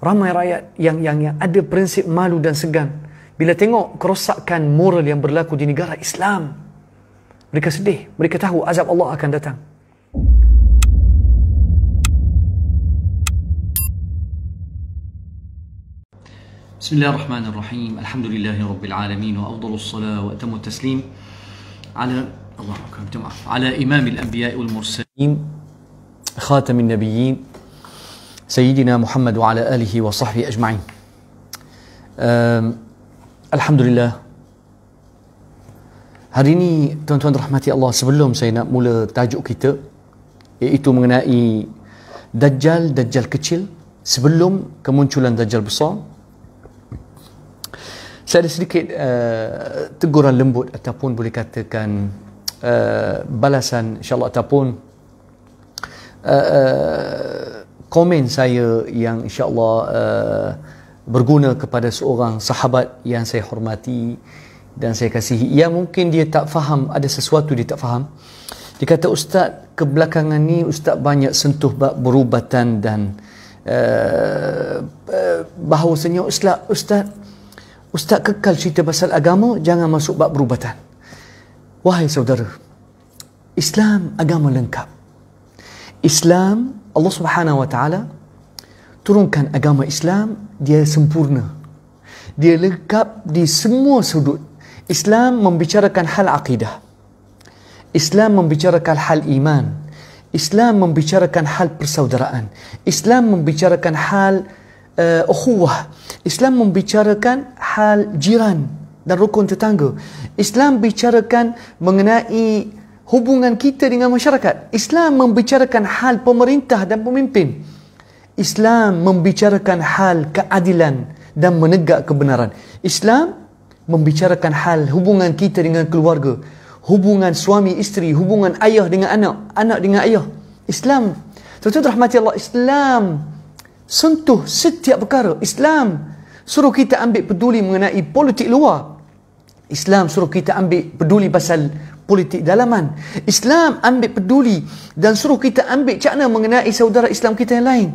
Ramai rakyat yang ada prinsip malu dan segan bila tengok kerosakan moral yang berlaku di negara Islam. Mereka sedih, mereka tahu azab Allah akan datang. Bismillahirrahmanirrahim. Alhamdulillahirabbil alamin wa afdhalus salat wa atamut taslim ala ala imamil anbiya'i wal mursalin khatamin nabiyyin Sayyidina Muhammad wa ala alihi wa sahbihi ajma'in. Alhamdulillah. Hari ini tuan-tuan rahmati Allah, sebelum saya nak mula tajuk kita, iaitu mengenai Dajjal kecil sebelum kemunculan Dajjal besar, saya ada sedikit teguran lembut ataupun boleh katakan balasan insyaAllah ataupun komen saya yang insyaAllah berguna kepada seorang sahabat yang saya hormati dan saya kasihi, yang mungkin dia tak faham, ada sesuatu dia tak faham. Dia kata, Ustaz, kebelakangan ni Ustaz banyak sentuh bab berubatan dan bahawasanya Ustaz kekal cerita pasal agama, jangan masuk bab berubatan. Wahai saudara, Islam agama lengkap. Islam, Allah Subhanahu Wa Taala turunkan agama Islam, dia sempurna, dia lengkap di semua sudut. Islam membicarakan hal akidah, Islam membicarakan hal iman, Islam membicarakan hal persaudaraan, Islam membicarakan hal ukhuwah, Islam membicarakan hal jiran dan rukun tetangga, Islam bicarakan mengenai hubungan kita dengan masyarakat, Islam membicarakan hal pemerintah dan pemimpin, Islam membicarakan hal keadilan dan menegak kebenaran, Islam membicarakan hal hubungan kita dengan keluarga, hubungan suami isteri, hubungan ayah dengan anak, anak dengan ayah. Islam, tuan-tuan rahmati Allah, Islam sentuh setiap perkara. Islam suruh kita ambil peduli mengenai politik luar, Islam suruh kita ambil peduli pasal politik dalaman, Islam ambil peduli dan suruh kita ambil cakna mengenai saudara Islam kita yang lain.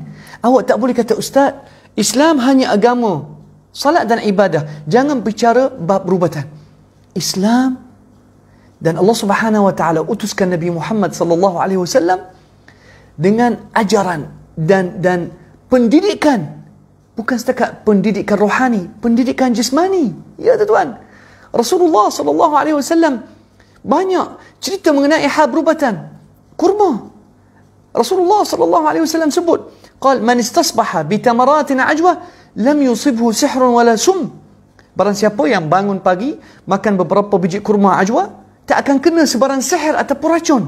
Awak tak boleh kata, Ustaz, Islam hanya agama salat dan ibadah, jangan bicara bab perubatan. Islam dan Allah Subhanahu Wa Taala utuskan Nabi Muhammad sallallahu alaihi wasallam dengan ajaran dan pendidikan, bukan setakat pendidikan rohani, pendidikan jasmani. Ya tuan-tuan, Rasulullah sallallahu alaihi wasallam banyak cerita mengenai hal perubatan kurma. Rasulullah sallallahu alaihi wasallam sebut, qal man istasbaha bi tamaratin ajwa lam yusibhu sihrun wala sum. Barang siapa yang bangun pagi makan beberapa biji kurma ajwa, tak akan kena sebarang sihir ataupun racun.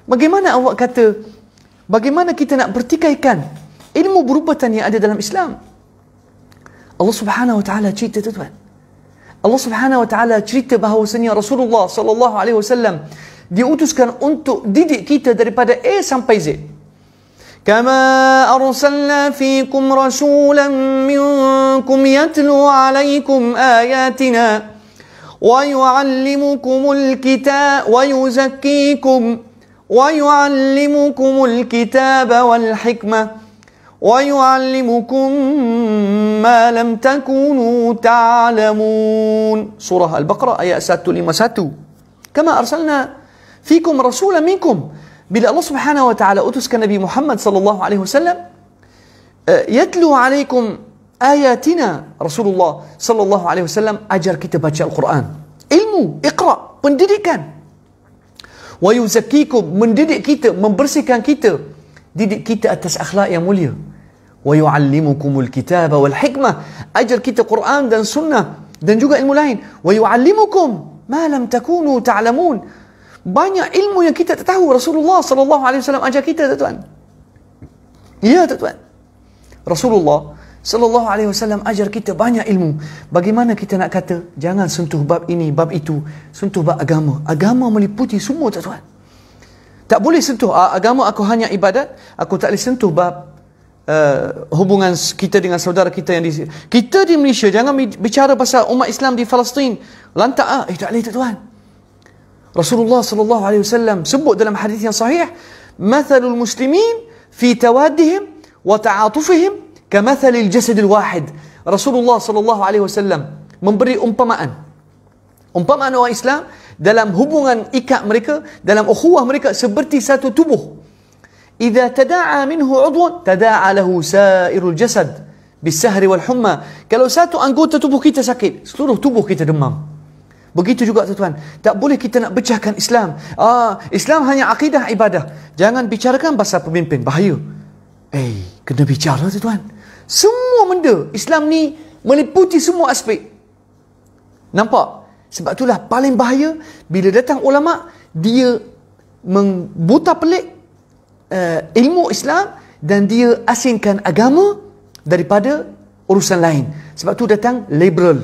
Bagaimana awak kata, bagaimana kita nak bertikaikan ilmu berubatan yang ada dalam Islam? Allah Subhanahu Wa Taala cerita, tuan-tuan, Allah Subhanahu Wa Taala cerita bahawasanya Rasulullah sallallahu alaihi wasallam diutuskan untuk didik kita daripada A sampai Z. Kama arsalna fiikum rasulan minkum yatlu alaikum ayatina wa yuallimukumul kitaba wa yuzakkikum wa yuallimukumul kitaba wal hikmah wa yuallimukum ma lam takunu ta'lamun. Surah Al-Baqarah ayat 151. Kama arsalna fikum rasulan minkum. Bila Allah Subhanahu Wa Taala utuskan Nabi Muhammad sallallahu alaihi wasallam, yatlu alaikum ayatina, Rasulullah sallallahu alaihi wasallam ajar kita baca Al-Quran, ilmu, iqra, pendidikan. Wa yuzakkikum, mendidik kita, membersihkan kita, didik kita atas akhlak yang mulia. Wa yuallimukumul kitaba wal hikmah, ajar kita Quran dan sunnah dan juga ilmu lain. Wa yuallimukum ma lam takunu ta'lamun, banyak ilmu yang kita tak tahu Rasulullah sallallahu alaihi wasallam ajar kita, tuan-tuan. Ya tuan-tuan, Rasulullah sallallahu alaihi wasallam ajar kita banyak ilmu. Bagaimana kita nak kata jangan sentuh bab ini, bab itu, sentuh bab agama? Agama meliputi semua, tuan-tuan. Tak boleh sentuh agama, aku hanya ibadat, aku tak boleh sentuh bab hubungan kita dengan saudara kita yang kita di Malaysia. Jangan bicara pasal umat Islam di Palestin, lantak tak boleh, tuan-tuan. Rasulullah sallallahu alaihi wasallam sebut dalam hadis yang sahih, mathalul muslimin fi tawaddihim wa ta'atufihim Kamathalil jasadil wahid. Rasulullah sallallahu alaihi wasallam memberi umpamaan. Umpamaan orang Islam dalam hubungan ikat mereka, dalam ukhuwah mereka seperti satu tubuh. Idza tada'a minhu 'udwun tada'a lahu sa'irul jasad bis-sahri wal humma. Kalau satu anggota tubuh kita sakit, seluruh tubuh kita demam. Begitu juga tuan-tuan, tak boleh kita nak pecahkan Islam. Islam hanya akidah ibadah. Jangan bicarakan pasal pemimpin, bahaya. Kena bicara tuan-tuan. Semua benda Islam ni meliputi semua aspek. Nampak? Sebab itulah paling bahaya bila datang ulama, dia membuta pelik ilmu Islam dan dia asingkan agama daripada urusan lain. Sebab tu datang liberal,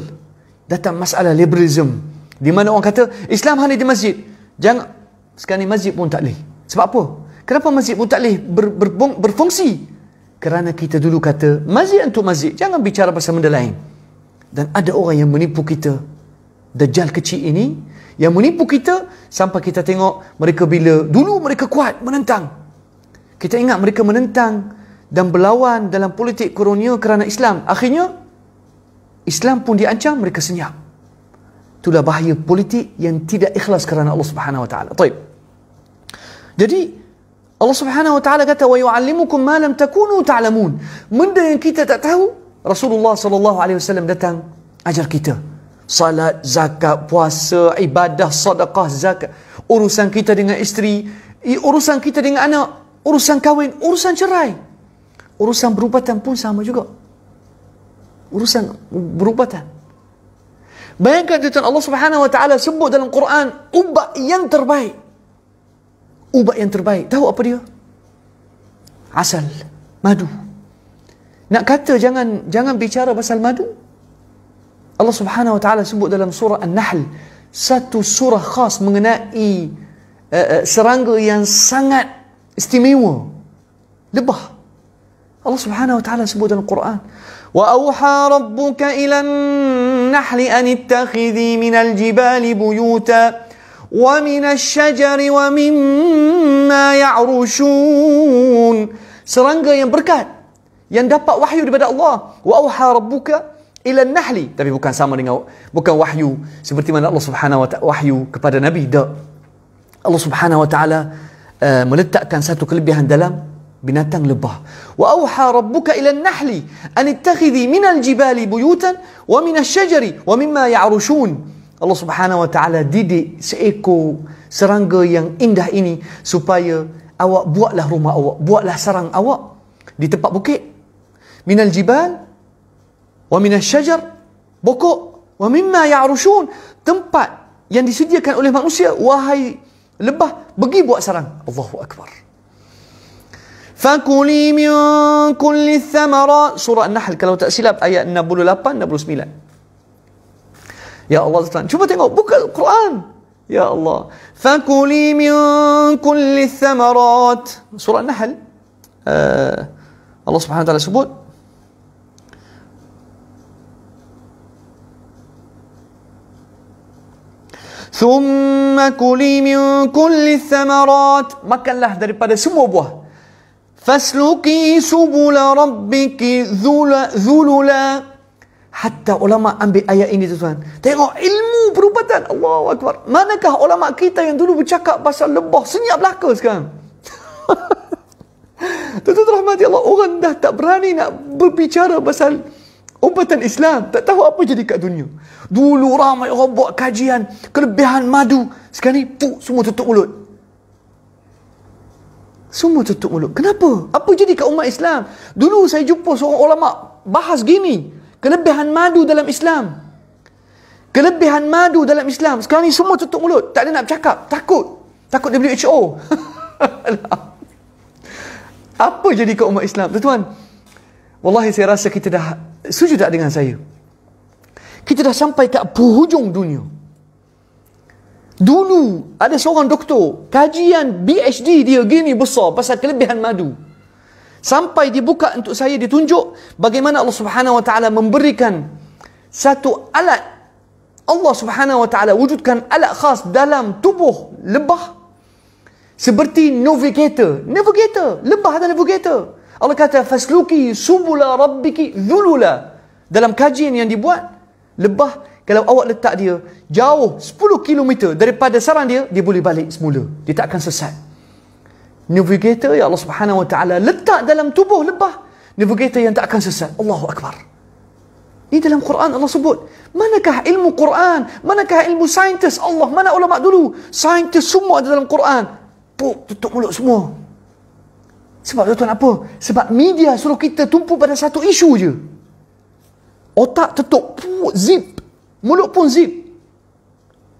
datang masalah liberalism, di mana orang kata Islam hanya di masjid. Jangan, sekarang ni masjid pun tak boleh. Sebab apa? Kenapa masjid pun tak boleh berfungsi? Kerana kita dulu kata masjid untuk masjid, jangan bicara pasal benda lain. Dan ada orang yang menipu kita. Dajjal kecil ini yang menipu kita sampai kita tengok mereka bila dulu mereka kuat menentang. Kita ingat mereka menentang dan berlawan dalam politik kolonial kerana Islam. Akhirnya Islam pun diancam, mereka senyap. Itulah bahaya politik yang tidak ikhlas kerana Allah Subhanahu wa taala. Baik. Jadi Allah Subhanahu wa taala kata wa yu'allimukum ma lam takunu ta'lamun. Benda yang kita tak tahu, Rasulullah sallallahu alaihi wasallam datang ajar kita. Salat, zakat, puasa, ibadah, sedekah, zakat. Urusan kita dengan isteri, urusan kita dengan anak, urusan kahwin, urusan cerai. Urusan berubatan pun sama juga. Urusan berubatan. Bayangkan tuan, Allah Subhanahu wa taala sebut dalam Quran ubat yang terbaik. Ubat yang terbaik. Tahu apa dia? Asal, madu. Nak kata jangan bicara pasal madu. Allah Subhanahu wa taala sebut dalam surah An-Nahl, satu surah khas mengenai serangga yang sangat istimewa, lebah. Allah Subhanahu wa taala sebut dalam Quran, wa auha rabbuka ila an-nahli an ittakhidhi minal jibali buyuta wa minasy syajari wa mimma ya'rushun. Serangga yang berkat, yang dapat wahyu daripada Allah. Wa auha rabbuka ila an-nahli, tapi bukan sama dengan, bukan wahyu seperti mana Allah Subhanahu wa taala wahyu kepada Nabi. Tak. Allah Subhanahu wa taala meletakkan satu kelebihan dalam binatang lebah. Wa auha rabbuka ila an-nahli an ittakhidhi minal jibali buyutan wa minasy syajari wa mimma ya'rushun. Allah Subhanahu wa taala didik seekor serangga yang indah ini supaya awak buatlah rumah awak, buatlah sarang awak di tempat bukit. Minal jibal wa minasy syajar, pokok, wa mimma ya'rushun, tempat yang disediakan oleh manusia. Wahai lebah, pergi buat sarang. Allahu akbar. Fakuli min kulli thamarat, surah An-Nahl kalau tak silap ayat 68 69. Ya Allah, cuba tengok, buka Quran. Ya Allah. Fakuli min kulli thamarat, surah An-Nahl. Allah Subhanahu wa taala sebut, Thumma kuli min kulli thamarat, makanlah daripada semua buah. Fasluki subula rabbiki zulula. Hatta ulama ambil ayat ini tuan. Tengok ilmu perubatan. Allahu akbar. Manakah ulama kita yang dulu bercakap pasal lebah senyap belaka sekarang? Tuan-tuan rahmati Allah, orang dah tak berani nak berbicara pasal ubatan Islam. Tak tahu apa jadi kat dunia. Dulu ramai orang buat kajian kelebihan madu. Sekarang ni semua tutup mulut. Semua tutup mulut. Kenapa? Apa jadi kat umat Islam? Dulu saya jumpa seorang ulama bahas gini, kelebihan madu dalam Islam. Kelebihan madu dalam Islam. Sekarang ni semua tutup mulut. Tak ada nak bercakap. Takut WHO. Apa jadi kat umat Islam? Tuan-tuan, wallahi saya rasa kita dah, setuju tak dengan saya? Kita dah sampai kat penghujung dunia. Dulu ada seorang doktor, kajian PhD dia gini besar pasal kelebihan madu. Sampai dibuka untuk saya, ditunjuk bagaimana Allah Subhanahu wa taala memberikan satu alat. Allah Subhanahu wa taala wujudkan alat khas dalam tubuh lebah seperti navigator. Lebah ada navigator. Allah kata fasluki subula rabbiki dhulula. Dalam kajian yang dibuat, lebah kalau awak letak dia jauh 10 km daripada sarang dia, dia boleh balik semula. Dia tak akan sesat. Navigator yang Allah Subhanahu Wa Taala letak dalam tubuh lebah, navigator yang tak akan sesat. Allahu Akbar. Ini dalam Quran Allah sebut. Manakah ilmu Quran? Manakah ilmu saintis Allah? Mana ulama dulu? Saintis semua ada dalam Quran. Tutup mulut semua. Sebab tuan apa? Sebab media suruh kita tumpu pada satu isu je. Otak tutup, zip. Mulut pun zip.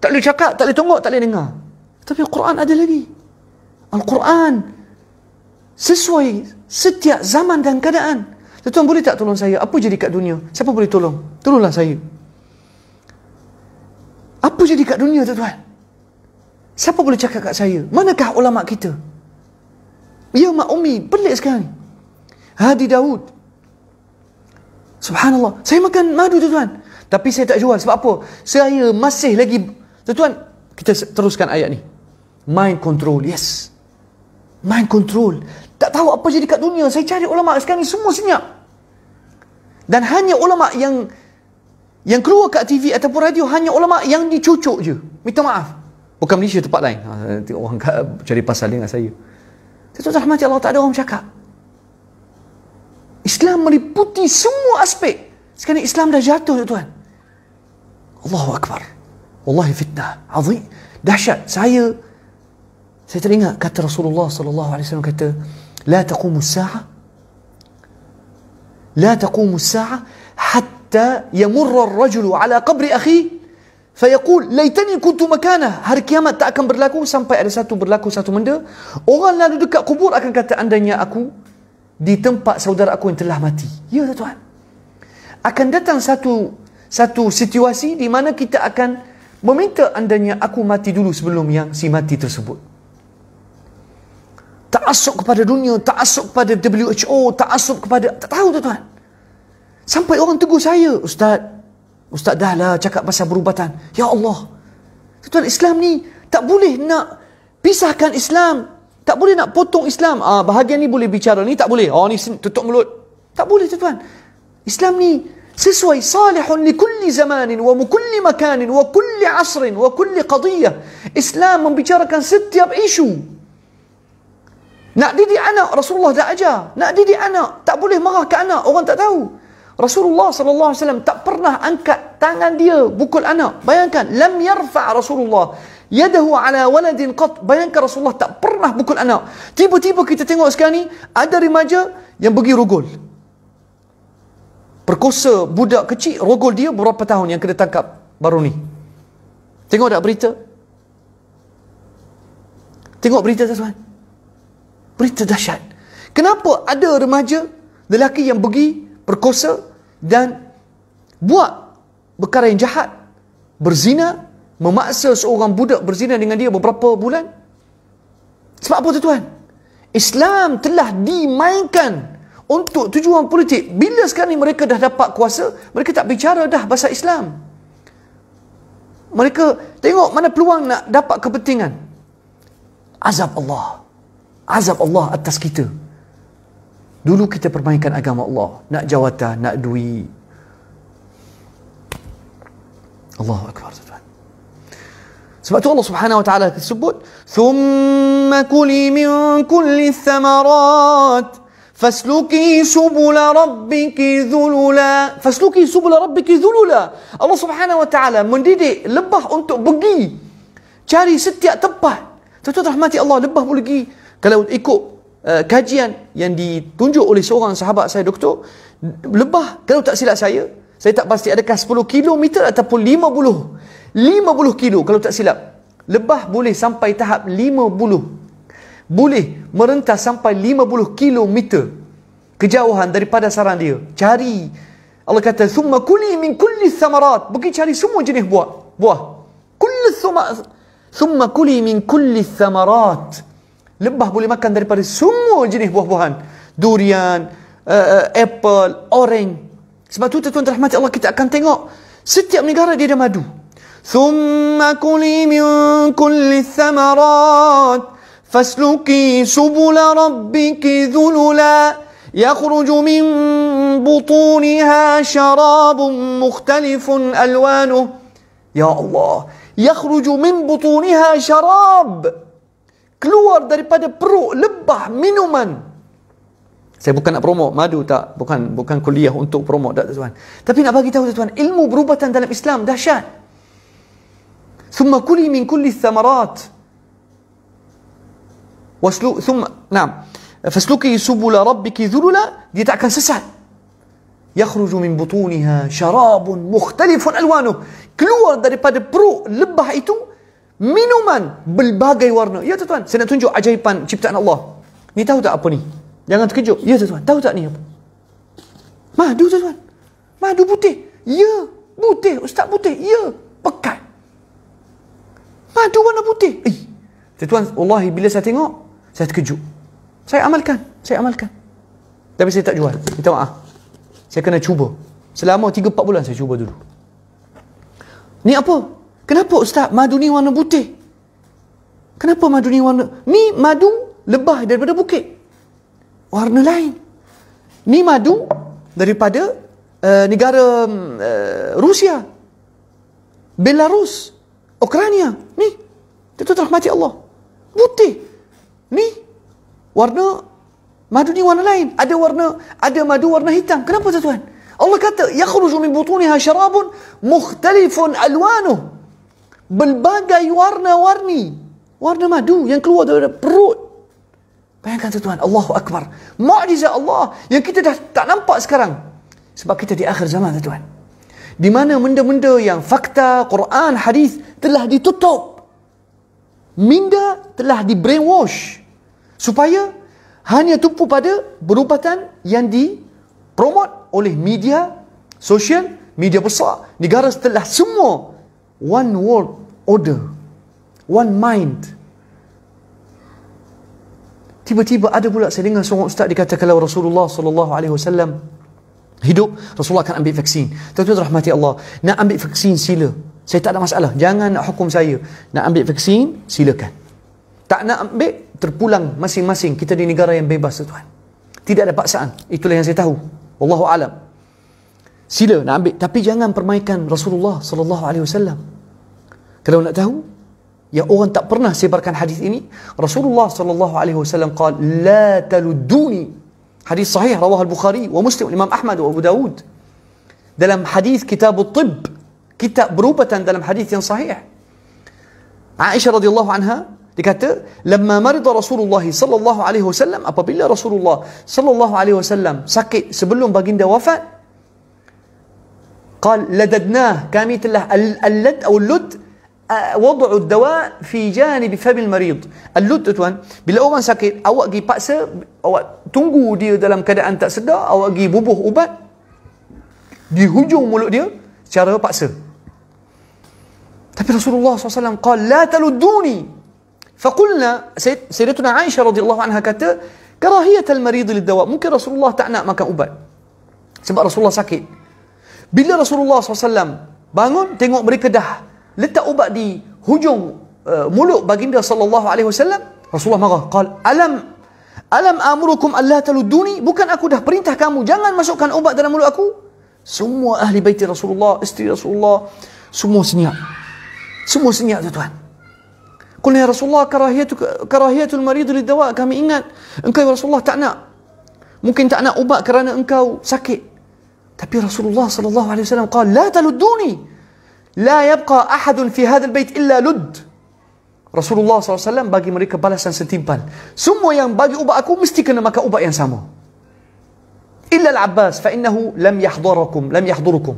Tak boleh cakap, tak boleh tengok, tak boleh dengar. Tapi Al-Quran ada lagi. Al-Quran sesuai setiap zaman dan keadaan. Tuan boleh tak tolong saya? Apa jadi kat dunia? Siapa boleh tolong? Tolonglah saya. Apa jadi kat dunia tuan? Siapa boleh cakap kat saya? Manakah ulama kita? Ya Mak Umi, pelik sekarang. Hadi Daud. Subhanallah. Saya makan madu tuan. Tapi saya tak jual. Sebab apa? Saya masih lagi... Tuan, kita teruskan ayat ni. Mind control, yes. Mind control. Tak tahu apa jadi kat dunia. Saya cari ulama sekarang ni semua senyap. Dan hanya ulama yang keluar kat TV ataupun radio, hanya ulama yang dicucuk je. Minta maaf. Bukan Malaysia, tempat lain. Nanti orang cari pasal dengan saya. Tuan rahmati Allah, tak ada orang cakap. Islam meliputi semua aspek. Sekarang Islam dah jatuh tuan. Allahu Akbar. Wallahi fitnah azim, dahsyat. Saya teringat kata Rasulullah sallallahu alaihi wasallam, kata la taqumu as-sa'a hatta yamurra ar-rajulu ala qabri akhi fayaqul laitani kuntu makana. Hari kiamat tak akan berlaku sampai ada satu benda. Orang lalu dekat kubur akan kata, andainya aku di tempat saudara aku yang telah mati. Ya tuan. Akan datang satu situasi di mana kita akan meminta, andainya aku mati dulu sebelum yang si mati tersebut. Ta'assub kepada dunia, ta'assub kepada WHO, ta'assub kepada... Tak tahu tuan. Sampai orang tegur saya, Ustaz dah lah cakap pasal berubatan. Ya Allah. Tuan, Islam ni tak boleh nak pisahkan Islam. Tak boleh nak potong Islam. Bahagian ni boleh bicara, ni tak boleh. Ni tutup mulut. Tak boleh tuan. Islam ni sesuai, salihun li kulli zamanin wa kulli makanin wa kulli asrin wa kulli qadiyah. Islam membicarakan setiap isu. Nak didik anak, Rasulullah dah ajar. Nak didik anak, tak boleh marah ke anak, orang tak tahu. Rasulullah sallallahu alaihi wasallam tak pernah angkat tangan dia pukul anak. Bayangkan, lam yarfa' Rasulullah yadahu ala waladin qat. Bayangkan Rasulullah tak pernah pukul anak. Tiba-tiba kita tengok sekarang ni ada remaja yang pergi rogol. Perkosa budak kecil, rogol dia berapa tahun yang kena tangkap baru ni. Tengok tak berita? Tengok berita tuan. Berita dahsyat. Kenapa ada remaja lelaki yang pergi perkosa dan buat perkara yang jahat, berzina, memaksa seorang budak berzina dengan dia beberapa bulan? Sebab apa tuan? Islam telah dimainkan untuk tujuan politik. Bila sekarang ni mereka dah dapat kuasa, mereka tak bicara dah bahasa Islam. Mereka tengok mana peluang nak dapat kepentingan. Azab Allah atas kita. Dulu kita permainkan agama Allah, nak jawatan, nak duit. Allahu Akbar tuan. Sebab tu Allah Subhanahu Wa Taala sebut, "Thumma kuli min kulli thamarat fasluki subula rabbiki dhulula." Fasluki subula rabbiki dhulula. Allah Subhanahu Wa Taala mendidik lebah untuk pergi cari setiap tempat. Tuan-tuan rahmati Allah, lebah boleh pergi. Kalau ikut kajian yang ditunjuk oleh seorang sahabat saya, doktor, lebah, kalau tak silap saya tak pasti adakah 10 km ataupun 50 kilo, kalau tak silap. Lebah boleh sampai tahap 50. Boleh merentas sampai 50 km kejauhan daripada sarang dia. Cari. Allah kata, "Thumma kuli min kulli thamarat." Pergi cari semua jenis buah. Thumma kuli min kulli thamarat. Lebah boleh makan daripada semua jenis buah-buahan. Durian, apple, orange. Sebab tu tuan-tuan rahmati Allah, kita akan tengok setiap negara dia ada madu. Thumma kuli min kulli thamarat fasluki subula rabbiki dhulula. يخرج من بطونها شراب مختلف ألوانه. Ya Allah, يخرج من بطونها شراب, keluar daripada perut lebah minuman. Saya bukan nak promote madu, tak, bukan kuliah untuk promote, tak tuan. Tapi nak bagi tahu tuan, ilmu perubatan dalam Islam dahsyat. ثم كلي من كل الثمرات فاسلكي سبل ربك ذللا, dia tak akan sesat. يخرج من بطونها شراب مختلف ألوانه, keluar daripada perut lebah itu minuman berbagai warna. Ya tuan, saya nak tunjuk ajaiban ciptaan Allah. Ni tahu tak apa ni? Jangan terkejut. Ya tuan, tahu tak ni apa? Madu tuan. Madu putih. Ya, putih. Ustaz putih. Ya, pekat. Madu warna putih. Tuan, wallahi bila saya tengok, saya terkejut. Saya amalkan. Tapi saya tak jual. Minta maaf. Saya kena cuba. Selama 3-4 bulan saya cuba dulu. Ni apa? Kenapa Ustaz madu ni warna putih? Kenapa madu ni warna? Ni madu lebah daripada bukit. Warna lain. Ni madu daripada negara Rusia, Belarus, Ukraina. Ni, itu rahmati Allah. Putih. Ni warna, madu ni warna lain. Ada madu warna hitam. Kenapa tuan? Allah kata, yakhruju min butuniha syarabun mukhtalifun alwanuh. Berbagai warna-warni. Warna madu yang keluar daripada perut. Bayangkan tuan, Allahu Akbar. Mukjizat Allah yang kita dah tak nampak sekarang. Sebab kita di akhir zaman tuan. Di mana benda-benda yang fakta, Quran, hadis telah ditutup. Minda telah di brainwash. Supaya hanya tumpu pada perubatan yang dipromot oleh media sosial, media besar, negara setelah semua one world order, one mind. Tiba-tiba ada pula saya dengar seorang ustaz dikata kalau Rasulullah SAW hidup, Rasulullah akan ambil vaksin. Tuan-tuan rahmati Allah, nak ambil vaksin sila. Saya tak ada masalah. Jangan nak hukum saya. Nak ambil vaksin, silakan. Tak nak ambil, terpulang masing-masing. Kita di negara yang bebas tuan. Tidak ada paksaan. Itulah yang saya tahu. Wallahu alam. Sila nak ambil, tapi jangan permainkan Rasulullah SAW. Kalau nak tahu, yang orang tak pernah sebarkan hadis ini, Rasulullah SAW qala la taludduni. Hadis sahih rawah al-Bukhari wa Muslim, Imam Ahmad wa Abu Dawud. Dalam hadis kitab at-tibb, kitab berubatan dalam hadis yang sahih. Aisyah radhiyallahu anha dikata, lamma marida Rasulullah sallallahu alaihi wasallam, apabila Rasulullah sallallahu alaihi wasallam sakit sebelum baginda wafat, qal ladadnah, kami telah al-lad atau al-lud wad'u ad-dawa fi janib fam al-marid. Al-lud tuan, bila orang sakit, awak pergi paksa, awak tunggu dia dalam keadaan tak sedar, awak pergi bubuh ubat di hujung mulut dia secara paksa. Tapi Rasulullah SAW qala la taludduni. Faqulna, Sayyidatuna Aisyah radhiyallahu anha kata, karahiyat al-marid lid-dawa. Mungkin Rasulullah tak nak makan ubat sebab Rasulullah sakit. Bila Rasulullah SAW bangun, tengok mereka dah letak ubat di hujung mulut baginda sallallahu alaihi wasallam, Rasulullah marah. Qal alam amurukum alla taludduni, bukan aku dah perintah kamu jangan masukkan ubat dalam mulut aku? Semua ahli baiti Rasulullah, isteri Rasulullah, semua senyap. Semua senyap tuan. Qulna ya Rasulullah karahiyatul marid lid-dawa, kami ingat engkau ya Rasulullah tak nak, mungkin tak nak ubat kerana engkau sakit. Tapi Rasulullah sallallahu alaihi wasallam qala la taludduni, la yabqa ahadun fi hadzal bait illa ludd. Rasulullah SAW bagi mereka balasan setimpal. Semua yang bagi ubat aku mesti kena makan ubat yang sama. Illa al-Abbas fa innahu lam yahdurukum.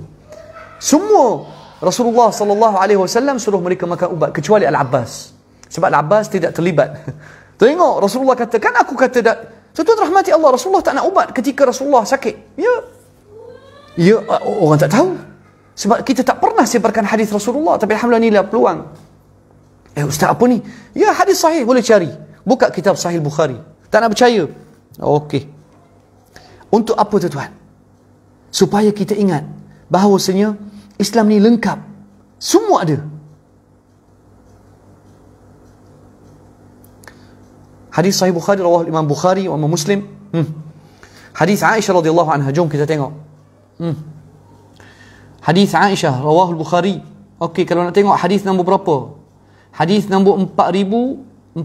Semua Rasulullah SAW suruh mereka makan ubat kecuali Al-Abbas. Sebab Al-Abbas tidak terlibat. Tengok Rasulullah kata, kan aku kata tak. Tuan-tuan rahmati Allah, Rasulullah tak nak ubat ketika Rasulullah sakit. Ya, orang tak tahu. Sebab kita tak pernah sebarkan hadis Rasulullah. Tapi alhamdulillah inilah peluang. Ustaz apa ni? Ya, hadis sahih, boleh cari. Buka kitab Sahih Bukhari. Tak nak percaya? Okey. Untuk apa tuan? Supaya kita ingat bahawasanya Islam ni lengkap. Semua ada. Hadis Sahih Bukhari rawah Imam Bukhari wa Muslim. Hadis Aisyah radhiyallahu anha, jom kita tengok. Hadis Aisyah rawahul Bukhari. Okey, kalau nak tengok hadis nombor berapa? Hadis nombor 4458.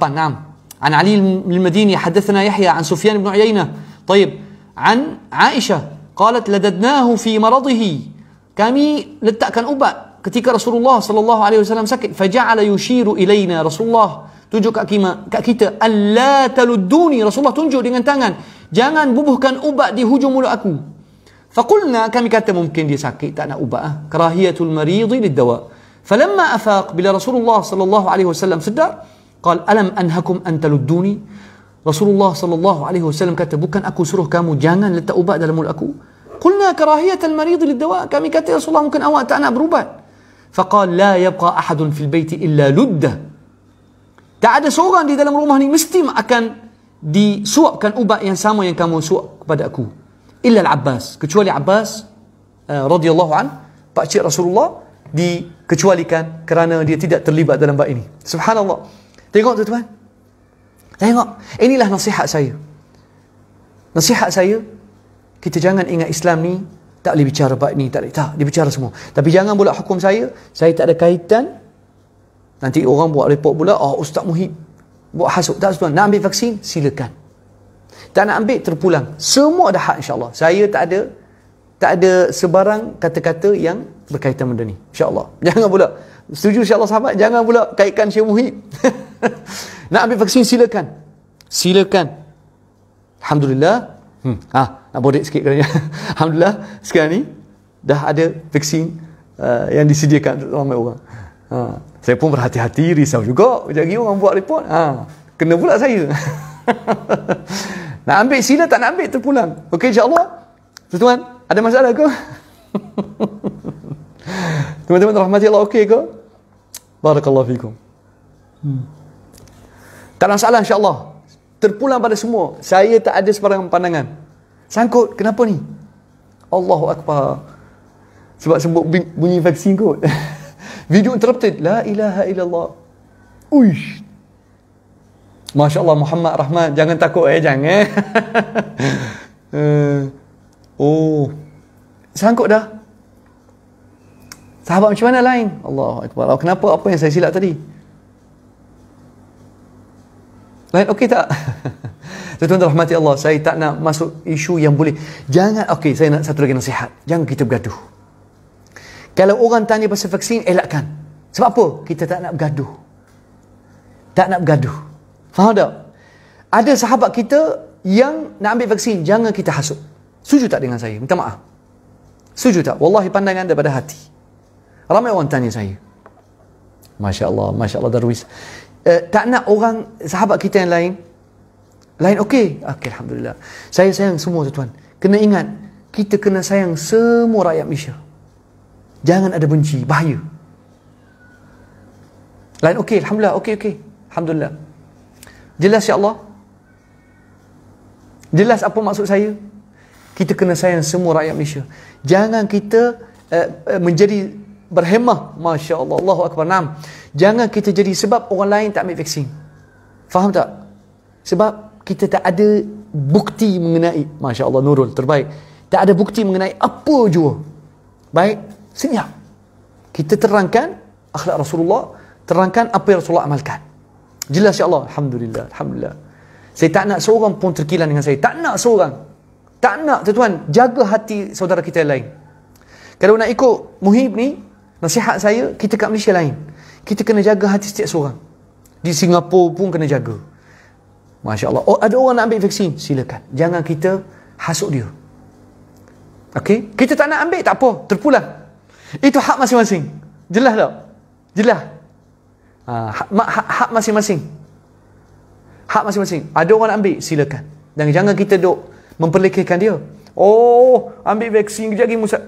Naam. An Ali al-Madini hadathana Yahya an Sufyan ibn Uyainah. Tayyib. An Aisyah qalat ladadnahu fi maradihi. Kami letakkan ubat ketika Rasulullah sallallahu alaihi wasallam sakit. Faja'ala yushiru ilaina. Rasulullah tunjuk kat kita, alla taludduni. Rasulullah tunjuk dengan tangan, jangan bubuhkan ubat di hujung mulut aku. Faqulna, kami kata mungkin dia sakit tak nak ubat. Karahiyatul maridi liddawa. Falamma afaq, bila Rasulullah sallallahu alaihi wasallam sedar, qal alam anhakum an taludduni. Rasulullah sallallahu alaihi wasallam kata, bukan aku suruh kamu jangan letak ubat dalam mulut aku? Qulna karahiyatul maridi liddawa. Kami kata, Rasulullah mungkin awak tak nak berubat. Faqal la yabqa ahadun fil baiti illa ludda. Tak ada seorang di dalam rumah ni mesti akan disuapkan ubat yang sama yang kamu suap kepada aku. Illa al-Abbas, kecuali Abbas radhiyallahu an, pak cik Rasulullah, dikecualikan kerana dia tidak terlibat dalam bab ini. Subhanallah. Tengok tuan-tuan. Tengok. Inilah nasihat saya. Nasihat saya, kita jangan ingat Islam ni tak boleh bicara bab ni, tak boleh. Tak, dia bicara semua. Tapi jangan pula hukum saya tak ada kaitan. Nanti orang buat report pula, Ustaz Muhib buat hasut. Tak, tuan, nak ambil vaksin, silakan. Tak nak ambil, terpulang. Semua ada hak, insyaAllah. Saya tak ada sebarang kata-kata yang berkaitan benda ni, insyaAllah. Jangan pula, setuju insyaAllah sahabat, jangan pula kaitkan Syekh Muhib. Nak ambil vaksin, silakan. Silakan. Alhamdulillah. Nak bodek sikit katanya. Alhamdulillah, sekarang ni dah ada vaksin yang disediakan untuk ramai orang. Saya pun berhati-hati, risau juga. Sekejap lagi orang buat report, kena pula saya. Nak ambil sila, tak nak ambil, terpulang. Okey, insyaAllah. Tuan-tuan, ada masalah ke? Teman-teman rahmati Allah, okey ke? Barakallahu fikum. Tak ada masalah, insyaAllah. Terpulang pada semua. Saya tak ada sebarang pandangan. Sangkut, kenapa ni? Allahu Akbar. Sebab sebut bunyi vaksin kot. Video interrupted. La ilaha illallah. Uish. Masya Allah, Muhammad Rahman. Jangan takut jangan. Sangkut dah. Sahabat macam mana lain? Allahu Akbar. Kenapa? Apa yang saya silap tadi? Lain okey tak? Tuan-tuan rahmati Allah, saya tak nak masuk isu yang boleh. Jangan, okey, saya nak satu lagi nasihat. Jangan kita bergaduh. Kalau orang tanya pasal vaksin, elakkan. Sebab apa? Kita tak nak bergaduh. Tak nak bergaduh. Faham tak? Ada sahabat kita yang nak ambil vaksin, jangan kita hasut. Setuju tak dengan saya? Minta maaf. Setuju tak? Wallahi pandangan daripada hati. Ramai orang tanya saya. Masya Allah Darwis. Tak nak orang, sahabat kita yang lain okey. Okey, Alhamdulillah. Saya sayang semua tuan-tuan. Kena ingat, kita kena sayang semua rakyat Malaysia. Jangan ada benci, bahaya. Lain okey, Alhamdulillah, okey. Alhamdulillah. Jelas ya-Allah? Jelas apa maksud saya? Kita kena sayang semua rakyat Malaysia. Jangan kita menjadi berhemah. Masya Allah, Allahu Akbar. Naam. Jangan kita jadi sebab orang lain tak ambil vaksin. Faham tak? Sebab kita tak ada bukti mengenai, Masya Allah, Nurul, terbaik. Tak ada bukti mengenai apa jua. Baik, senyap. Kita terangkan akhlak Rasulullah, terangkan apa yang Rasulullah amalkan. Jelas ya Allah. Alhamdulillah, Alhamdulillah. Saya tak nak seorang pun terkilan dengan saya. Tak nak seorang. Tak nak, tuan-tuan. Jaga hati saudara kita yang lain. Kalau nak ikut Muhib ni, nasihat saya, kita kat Malaysia lain. Kita kena jaga hati setiap seorang. Di Singapura pun kena jaga. Masya Allah. Ada orang nak ambil vaksin, silakan. Jangan kita hasut dia. Okey? Kita tak nak ambil, tak apa. Terpulang. Itu hak masing-masing. Jelas tak? Jelas. Hak masing-masing. Hak masing-masing. Ada orang nak ambil, silakan. Dan jangan kita duk memperlekehkan dia. Ambil vaksin, kejap lagi Musa.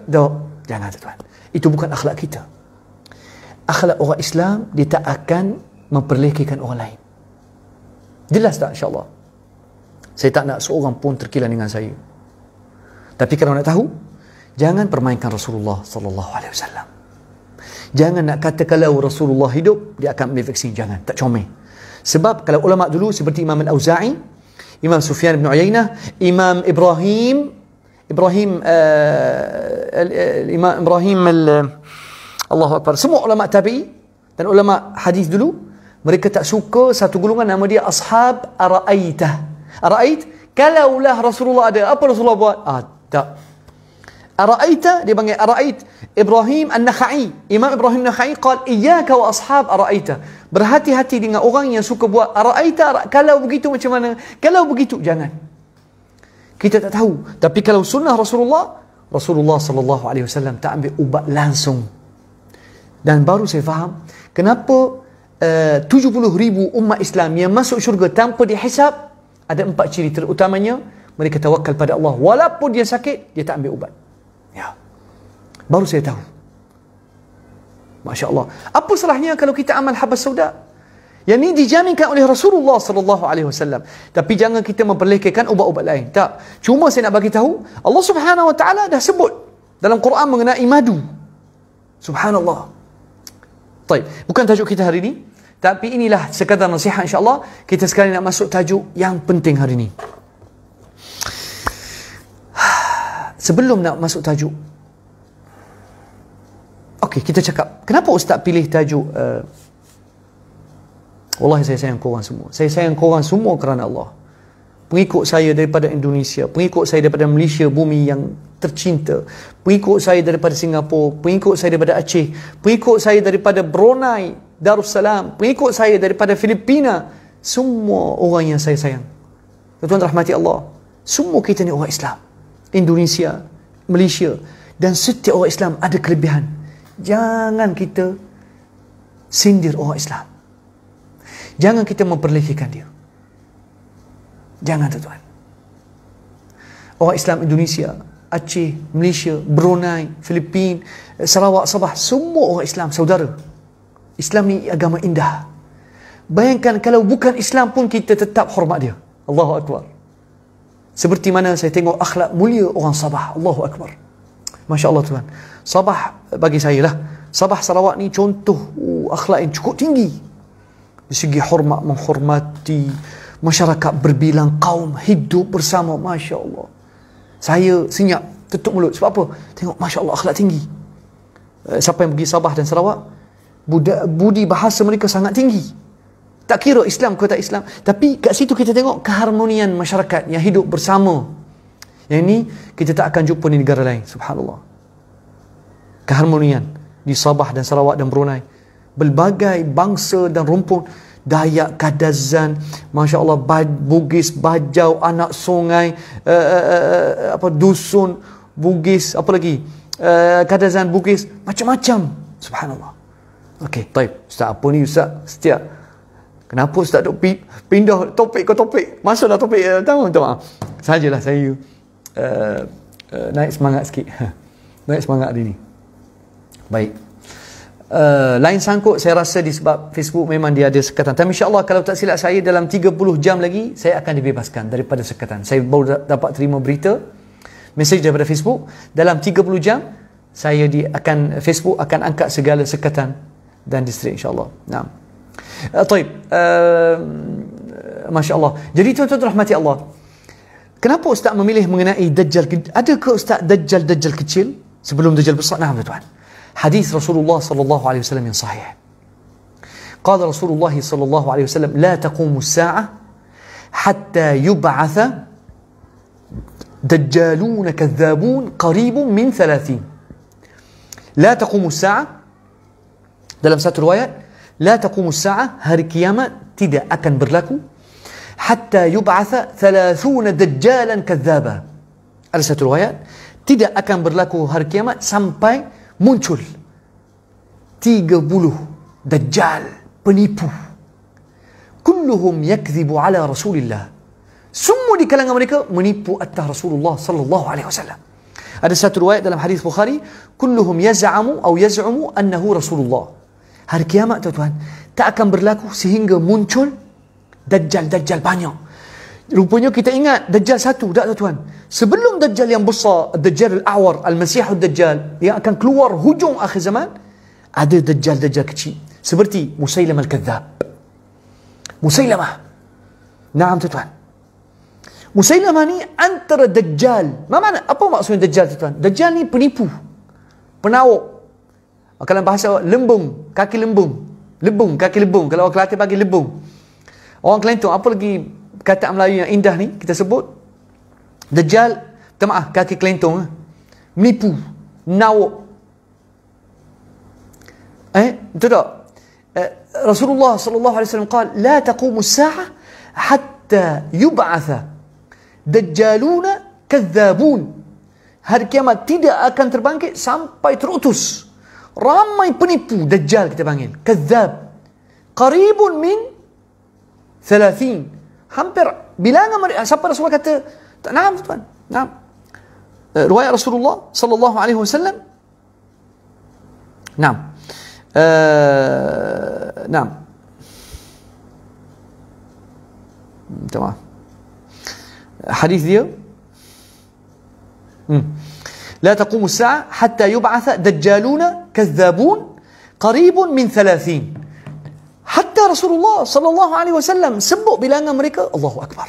Jangan, tuan-tuan. Itu bukan akhlak kita. Akhlak orang Islam, dia tak akan memperlekehkan orang lain. Jelas tak, insyaAllah? Saya tak nak seorang pun terkilan dengan saya. Tapi kalau nak tahu, jangan permainkan Rasulullah sallallahu alaihi wasallam. Jangan nak kata kalau Rasulullah hidup, dia akan ambil vaksin. Jangan, tak comel. Sebab kalau ulama dulu seperti Imam Al-Auza'i, Imam Sufyan bin Uyainah, Imam Ibrahim Allahu Akbar. Semua ulama tabi'i dan ulama hadis dulu, mereka tak suka satu golongan nama dia ashab ara'aitah. Ara'ait, kalaulah Rasulullah ada, apa Rasulullah buat? Tak. Ara'aita, dia panggil ara'ait. Ibrahim An-Nakhai, Imam Ibrahim An-Nakhai qal iyyaka wa ashab ara'aita. Berhati-hati dengan orang yang suka buat ara'aita, kalau begitu macam mana? Kalau begitu jangan. Kita tak tahu. Tapi kalau sunnah Rasulullah sallallahu alaihi wasallam tak ambil ubat langsung. Dan baru saya faham kenapa 70,000 umat Islam yang masuk syurga tanpa dihisab. Ada 4 ciri terutamanya, mereka tawakal pada Allah walaupun dia sakit, dia tak ambil ubat. Ya. Baru saya tahu. Masya Allah. Apa salahnya kalau kita amal habas sauda? Yang ini dijaminkan oleh Rasulullah sallallahu alaihi wasallam. Tapi jangan kita memperlekehkan ubat-ubat lain. Tak. Cuma saya nak bagi tahu, Allah Subhanahu wa taala dah sebut dalam Quran mengenai madu. Subhanallah. Baik, bukan tajuk kita hari ini, tapi inilah sekadar nasihat insya-Allah. Kita sekarang nak masuk tajuk yang penting hari ini. Sebelum nak masuk tajuk, okey, kita cakap, kenapa Ustaz pilih tajuk wallahi saya sayang korang semua. Saya sayang korang semua kerana Allah. Pengikut saya daripada Indonesia, pengikut saya daripada Malaysia, bumi yang tercinta, pengikut saya daripada Singapura, pengikut saya daripada Aceh, pengikut saya daripada Brunei Darussalam, pengikut saya daripada Filipina, semua orang yang saya sayang. Tuan rahmati Allah, semua kita ni orang Islam. Indonesia, Malaysia, dan setiap orang Islam ada kelebihan. Jangan kita sindir orang Islam. Jangan kita memperlekehkan dia. Jangan, tuan-tuan. Orang Islam Indonesia, Aceh, Malaysia, Brunei, Filipina, Sarawak, Sabah, semua orang Islam saudara. Islam ni agama indah. Bayangkan kalau bukan Islam pun kita tetap hormat dia. Allahu Akbar. Seperti mana saya tengok akhlak mulia orang Sabah. Allahu Akbar. Masya Allah, tuan. Sabah bagi saya lah, Sabah Sarawak ni contoh akhlak yang cukup tinggi. Di segi hormat, menghormati masyarakat berbilang kaum, hidup bersama. Masya Allah. Saya senyap, tutup mulut. Sebab apa? Tengok, Masya Allah, akhlak tinggi. Siapa yang pergi Sabah dan Sarawak, budi bahasa mereka sangat tinggi. Tak kira Islam ke tak Islam. Tapi kat situ kita tengok keharmonian masyarakat yang hidup bersama. Yang ini kita tak akan jumpa di negara lain. Subhanallah. Keharmonian di Sabah dan Sarawak dan Brunei. Berbagai bangsa dan rumpun. Dayak, Kadazan, Masya Allah, Bugis, Bajau, anak sungai, dusun, Bugis, apa lagi? Kadazan, Bugis, macam-macam. Subhanallah. Okey, baik. Ustaz, apa ni Ustaz? Setiap. Kenapa Ustaz duk pindah topik ke topik? Masuklah topik tahu maaf. Sajalah saya naik semangat sikit. Naik semangat hari ni. Baik. Lain sangkut saya rasa disebab Facebook memang dia ada sekatan. Tapi insya-Allah kalau tak silap saya dalam 30 jam lagi saya akan dibebaskan daripada sekatan. Saya baru dapat terima berita mesej daripada Facebook, dalam 30 jam Facebook akan angkat segala sekatan dan distrik insya-Allah. Naam. Taib. Masya Allah. Jadi tuan-tuan rahmati Allah, kenapa Ustaz memilih mengenai Dajjal? Adakah Ustaz Dajjal kecil sebelum Dajjal besar? Nah, tuan. Hadis Rasulullah sallallahu alaihi wasallam yang sahih. Qala Rasulullah sallallahu alaihi wasallam, la taqumu as-sa'ah hatta yub'atha dajjalun kadhabun qaribun min 30. La taqumu as-sa'ah, dalam satu riwayat, la taqumu as-sa'ah, hari kiamat tidak akan berlaku hatta yub'atha 30 dajjalan kadzaba. Ada satu riwayat, tidak akan berlaku hari kiamat sampai muncul 30 dajjal penipu. Kulluhum yakdhibu ala Rasulillah. Semua di kalangan mereka menipu atas Rasulullah sallallahu alaihi wasallam. Ada satu riwayat dalam hadis Bukhari, kulluhum yaz'amu annahu Rasulullah. Hari kiamat tuan-tuan tak akan berlaku sehingga muncul dajjal banyak. Rupanya kita ingat Dajjal satu, tak tuan-tuan? Sebelum Dajjal yang besar, Dajjal al-Awar, Al-Masih Dajjal yang akan keluar hujung akhir zaman, ada Dajjal kecil seperti Musailamah al-Kadzab. Musailamah. Naam tuan-tuan. Musailamah ni antara Dajjal. Apa maksudnya Dajjal tu tuan? Dajjal ni penipu, penawuk. Kalau bahasa lembung, kaki lembung. Lebung, kaki lebung. Kalau orang Kelantan bagi lebung. Orang Kelantan, apa lagi kata Melayu yang indah ni kita sebut? Dajjal, minta maaf, kaki Kelantan. Menipu, nawuk. Betul tak? Rasulullah sallallahu alaihi wasallam قال لا تقوم الساعة حتى يبعث دجالون كذابون. Hari kiamat tidak akan terbangkit sampai terutus ramai penipu. Dajjal kita panggil kadzab. Qaribun min 30. Hampir bilangan mereka. Sampai Rasulullah kata, "Naam tuan, naam." Riwayat Rasulullah sallallahu alaihi wasallam. Naam. Naam. Tamam. Hadis dia. لا تقوم الساعة حتى يبعث دجالون كذابون قريب من 30. حتى رسول الله صلى الله عليه وسلم sebut bilangan mereka. Allahu Akbar.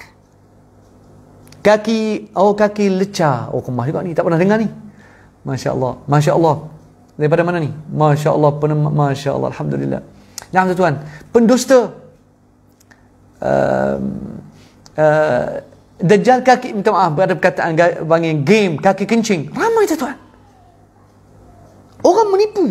Kaki lecah. Oh, kemah juga ni, tak pernah dengar ni. Masya Allah, Masya Allah. Daripada mana ni? Masya Allah, Masya Allah, Alhamdulillah. Nah tuan, pendusta, Dajjal kaki, minta maaf, ada perkataan panggil game, kaki kencing. Ramai tuan. Orang menipu.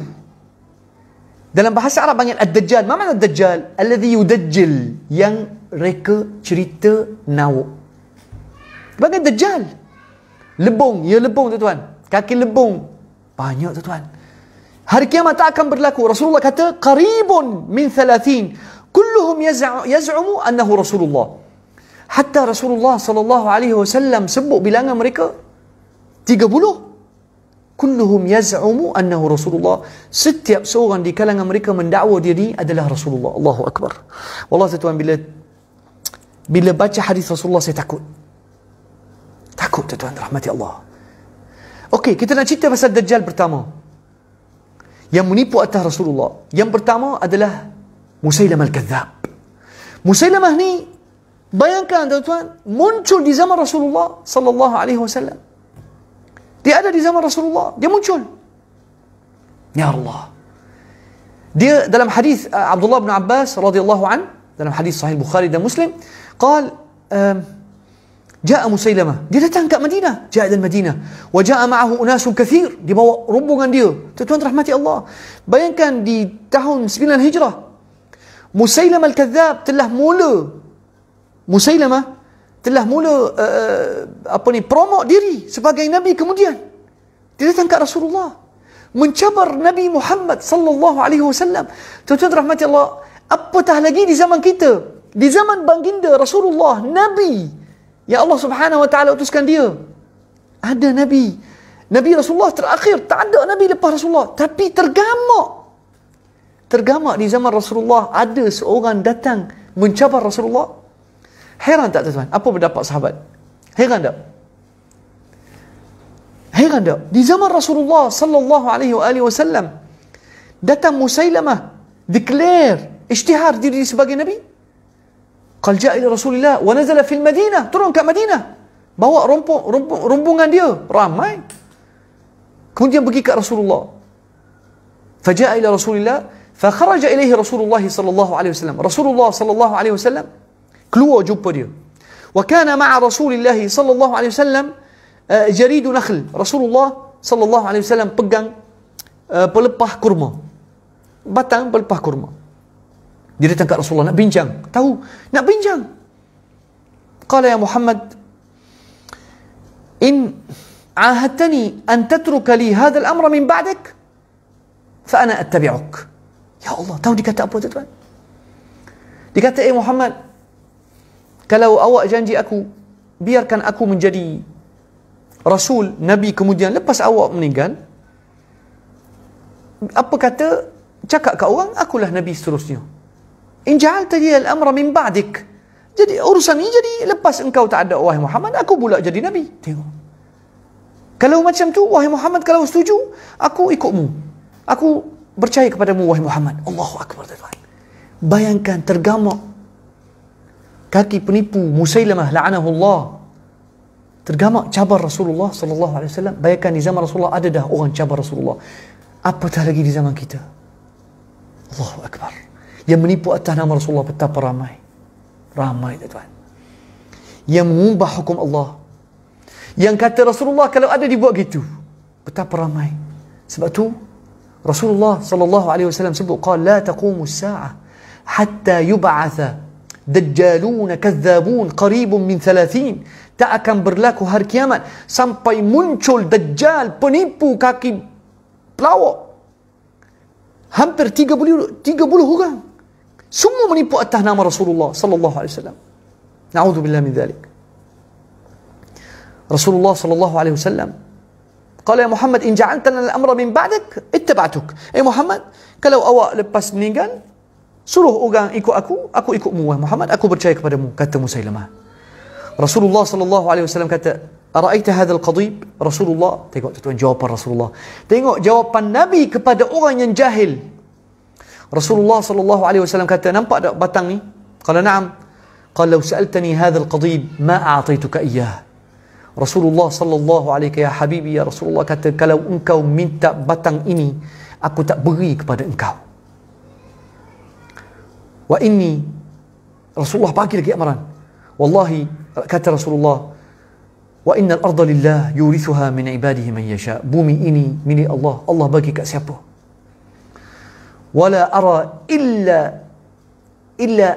Dalam bahasa Arab panggil Ad-Dajjal. Apa makna Ad-Dajjal? Alladhi yudajjil, yang reka cerita nawuk. Panggil Dajjal. Lebung, ya lebung tuan. Kaki lebung. Banyak tuan. Hari kiamat tak akan berlaku. Rasulullah kata, qaribun min 30. Kulluhum yaz'umu annahu Rasulullah. Hatta Rasulullah sallallahu alaihi wasallam sebut bilangan mereka 30. Kulluhum yaz'umu annahu Rasulullah. Setiap seorang di kalangan mereka mendakwa diri adalah Rasulullah. Allahu Akbar. Wallah tuan, bila baca hadis Rasulullah saya takut. Takut tuan, rahmati Allah. Okey, kita nak cerita pasal Dajjal pertama yang menipu atas Rasulullah. Yang pertama adalah Musailamah al-Kadzab. Musailamah ni, bayangkan tuan-tuan, muncul di zaman Rasulullah sallallahu alaihi wasallam. Dia ada di zaman Rasulullah, dia muncul. Ya Allah. Dia dalam hadis Abdullah bin Abbas radhiyallahu an, dalam hadis sahih Bukhari dan Muslim, qal jaa Musailamah, dia datang ke Madinah, jaa dan Madinah, wa jaa ma'ahu unasun kathir, dia bawa rombongan dia. Tuan-tuan rahmati Allah, bayangkan di tahun 9 Hijrah, Musailamah al-Kadzab telah mula promote diri sebagai Nabi. Kemudian dia datang ke Rasulullah, mencabar Nabi Muhammad sallallahu alaihi wasallam. Tuan-tuan rahmati Allah, apatah lagi di zaman kita, di zaman baginda Rasulullah, Nabi ya Allah subhanahu wa ta'ala utuskan dia. Ada Nabi Rasulullah terakhir, tak ada Nabi lepas Rasulullah. Tapi tergamak di zaman Rasulullah ada seorang datang mencabar Rasulullah. Heran tak tuan? Apa pendapat sahabat? Heran tak? Heran tak? Di zaman Rasulullah sallallahu alaihi wasallam datang Musailamah, declare, isytihar diri sebagai Nabi. Qal ja'a ila Rasulillah wa nazala fil Madinah, turun ke Madinah, bawa rombongan dia ramai. Kemudian pergi ke Rasulullah. Faja'a ila Rasulillah fa kharaja ilaihi Rasulullah sallallahu alaihi wasallam. Rasulullah sallallahu alaihi wasallam keluar jumpa dia. Wa kana ma'a Rasulillah sallallahu alaihi wasallam jaridu nakhl. Rasulullah sallallahu alaihi wasallam pegang pelepah kurma, batang pelepah kurma. Dia datang kat Rasulullah nak bincang. Tahu, nak bincang. Qala ya Muhammad, in ahadtani an tatruka li hadha al-amra min ba'dak fa ana attabi'uk. Ya Allah, tahu dia kata apa tuan? Dia kata, Muhammad, kalau awak janji aku, biarkan aku menjadi Rasul, Nabi, kemudian lepas awak meninggal, apa kata, cakap kat orang, akulah Nabi seterusnya. In ja'alta li al-amra min ba'dik. Jadi urusan ni jadi lepas engkau tak ada, wahai Muhammad, aku pula jadi Nabi. Tengok. Kalau macam tu, wahai Muhammad, kalau setuju, aku ikutmu. Aku percaya kepadamu, wahai Muhammad. Allahu Akbar tuan. Bayangkan tergamak kaki penipu Musailamah la'anahu Allah tergamak cabar Rasulullah sallallahu alaihi wasallam. Bayangkan di zaman Rasulullah ada dah orang cabar Rasulullah. Apatah lagi di zaman kita. Allahu akbar. Yang menipu atas nama Rasulullah betapa ramai. Ramai tuan. Yang mengubah hukum Allah. Yang kata Rasulullah kalau ada dibuat gitu. Betapa ramai. Sebab tu Rasulullah sallallahu alaihi wasallam sebut qala la taqumu as-sa'ah hatta yub'atha dajjalun kadzabun qaribun min 30. Tak akan berlaku hari kiamat sampai muncul dajjal penipu kaki pelawak. Hampir 30 orang. Semua menipu atas nama Rasulullah sallallahu alaihi wasallam. Na'udzubillah min dzalik. Rasulullah sallallahu alaihi wasallam qala ya Muhammad in ja'altana al-amra min ba'dak ittaba'tuk. Muhammad, kalau awak lepas meninggal suruh orang ikut aku ikutmu wahai Muhammad, aku percaya kepadamu, kata Musailamah. Rasulullah sallallahu alaihi wasallam kata, "Ara'aita hadzal qadib?" Rasulullah, tengok tuan jawapan Rasulullah. Tengok jawapan Nabi kepada orang yang jahil. Rasulullah sallallahu alaihi wasallam kata, "Nampak tak batang ni?" Qala na'am. Qala law sa'altani hadzal qadib ma a'taituka iyyah. Rasulullah sallallahu alaihi ya habibi ya Rasulullah kata, kalau engkau minta batang ini, aku tak beri kepada engkau. Wa inni, Rasulullah bagi lagi amaran. Wallahi, kata Rasulullah, wa innal arda lillah yurithuha min ibadihi man yasha. Bumi ini milik Allah, Allah bagi kat siapa. Wala ara illa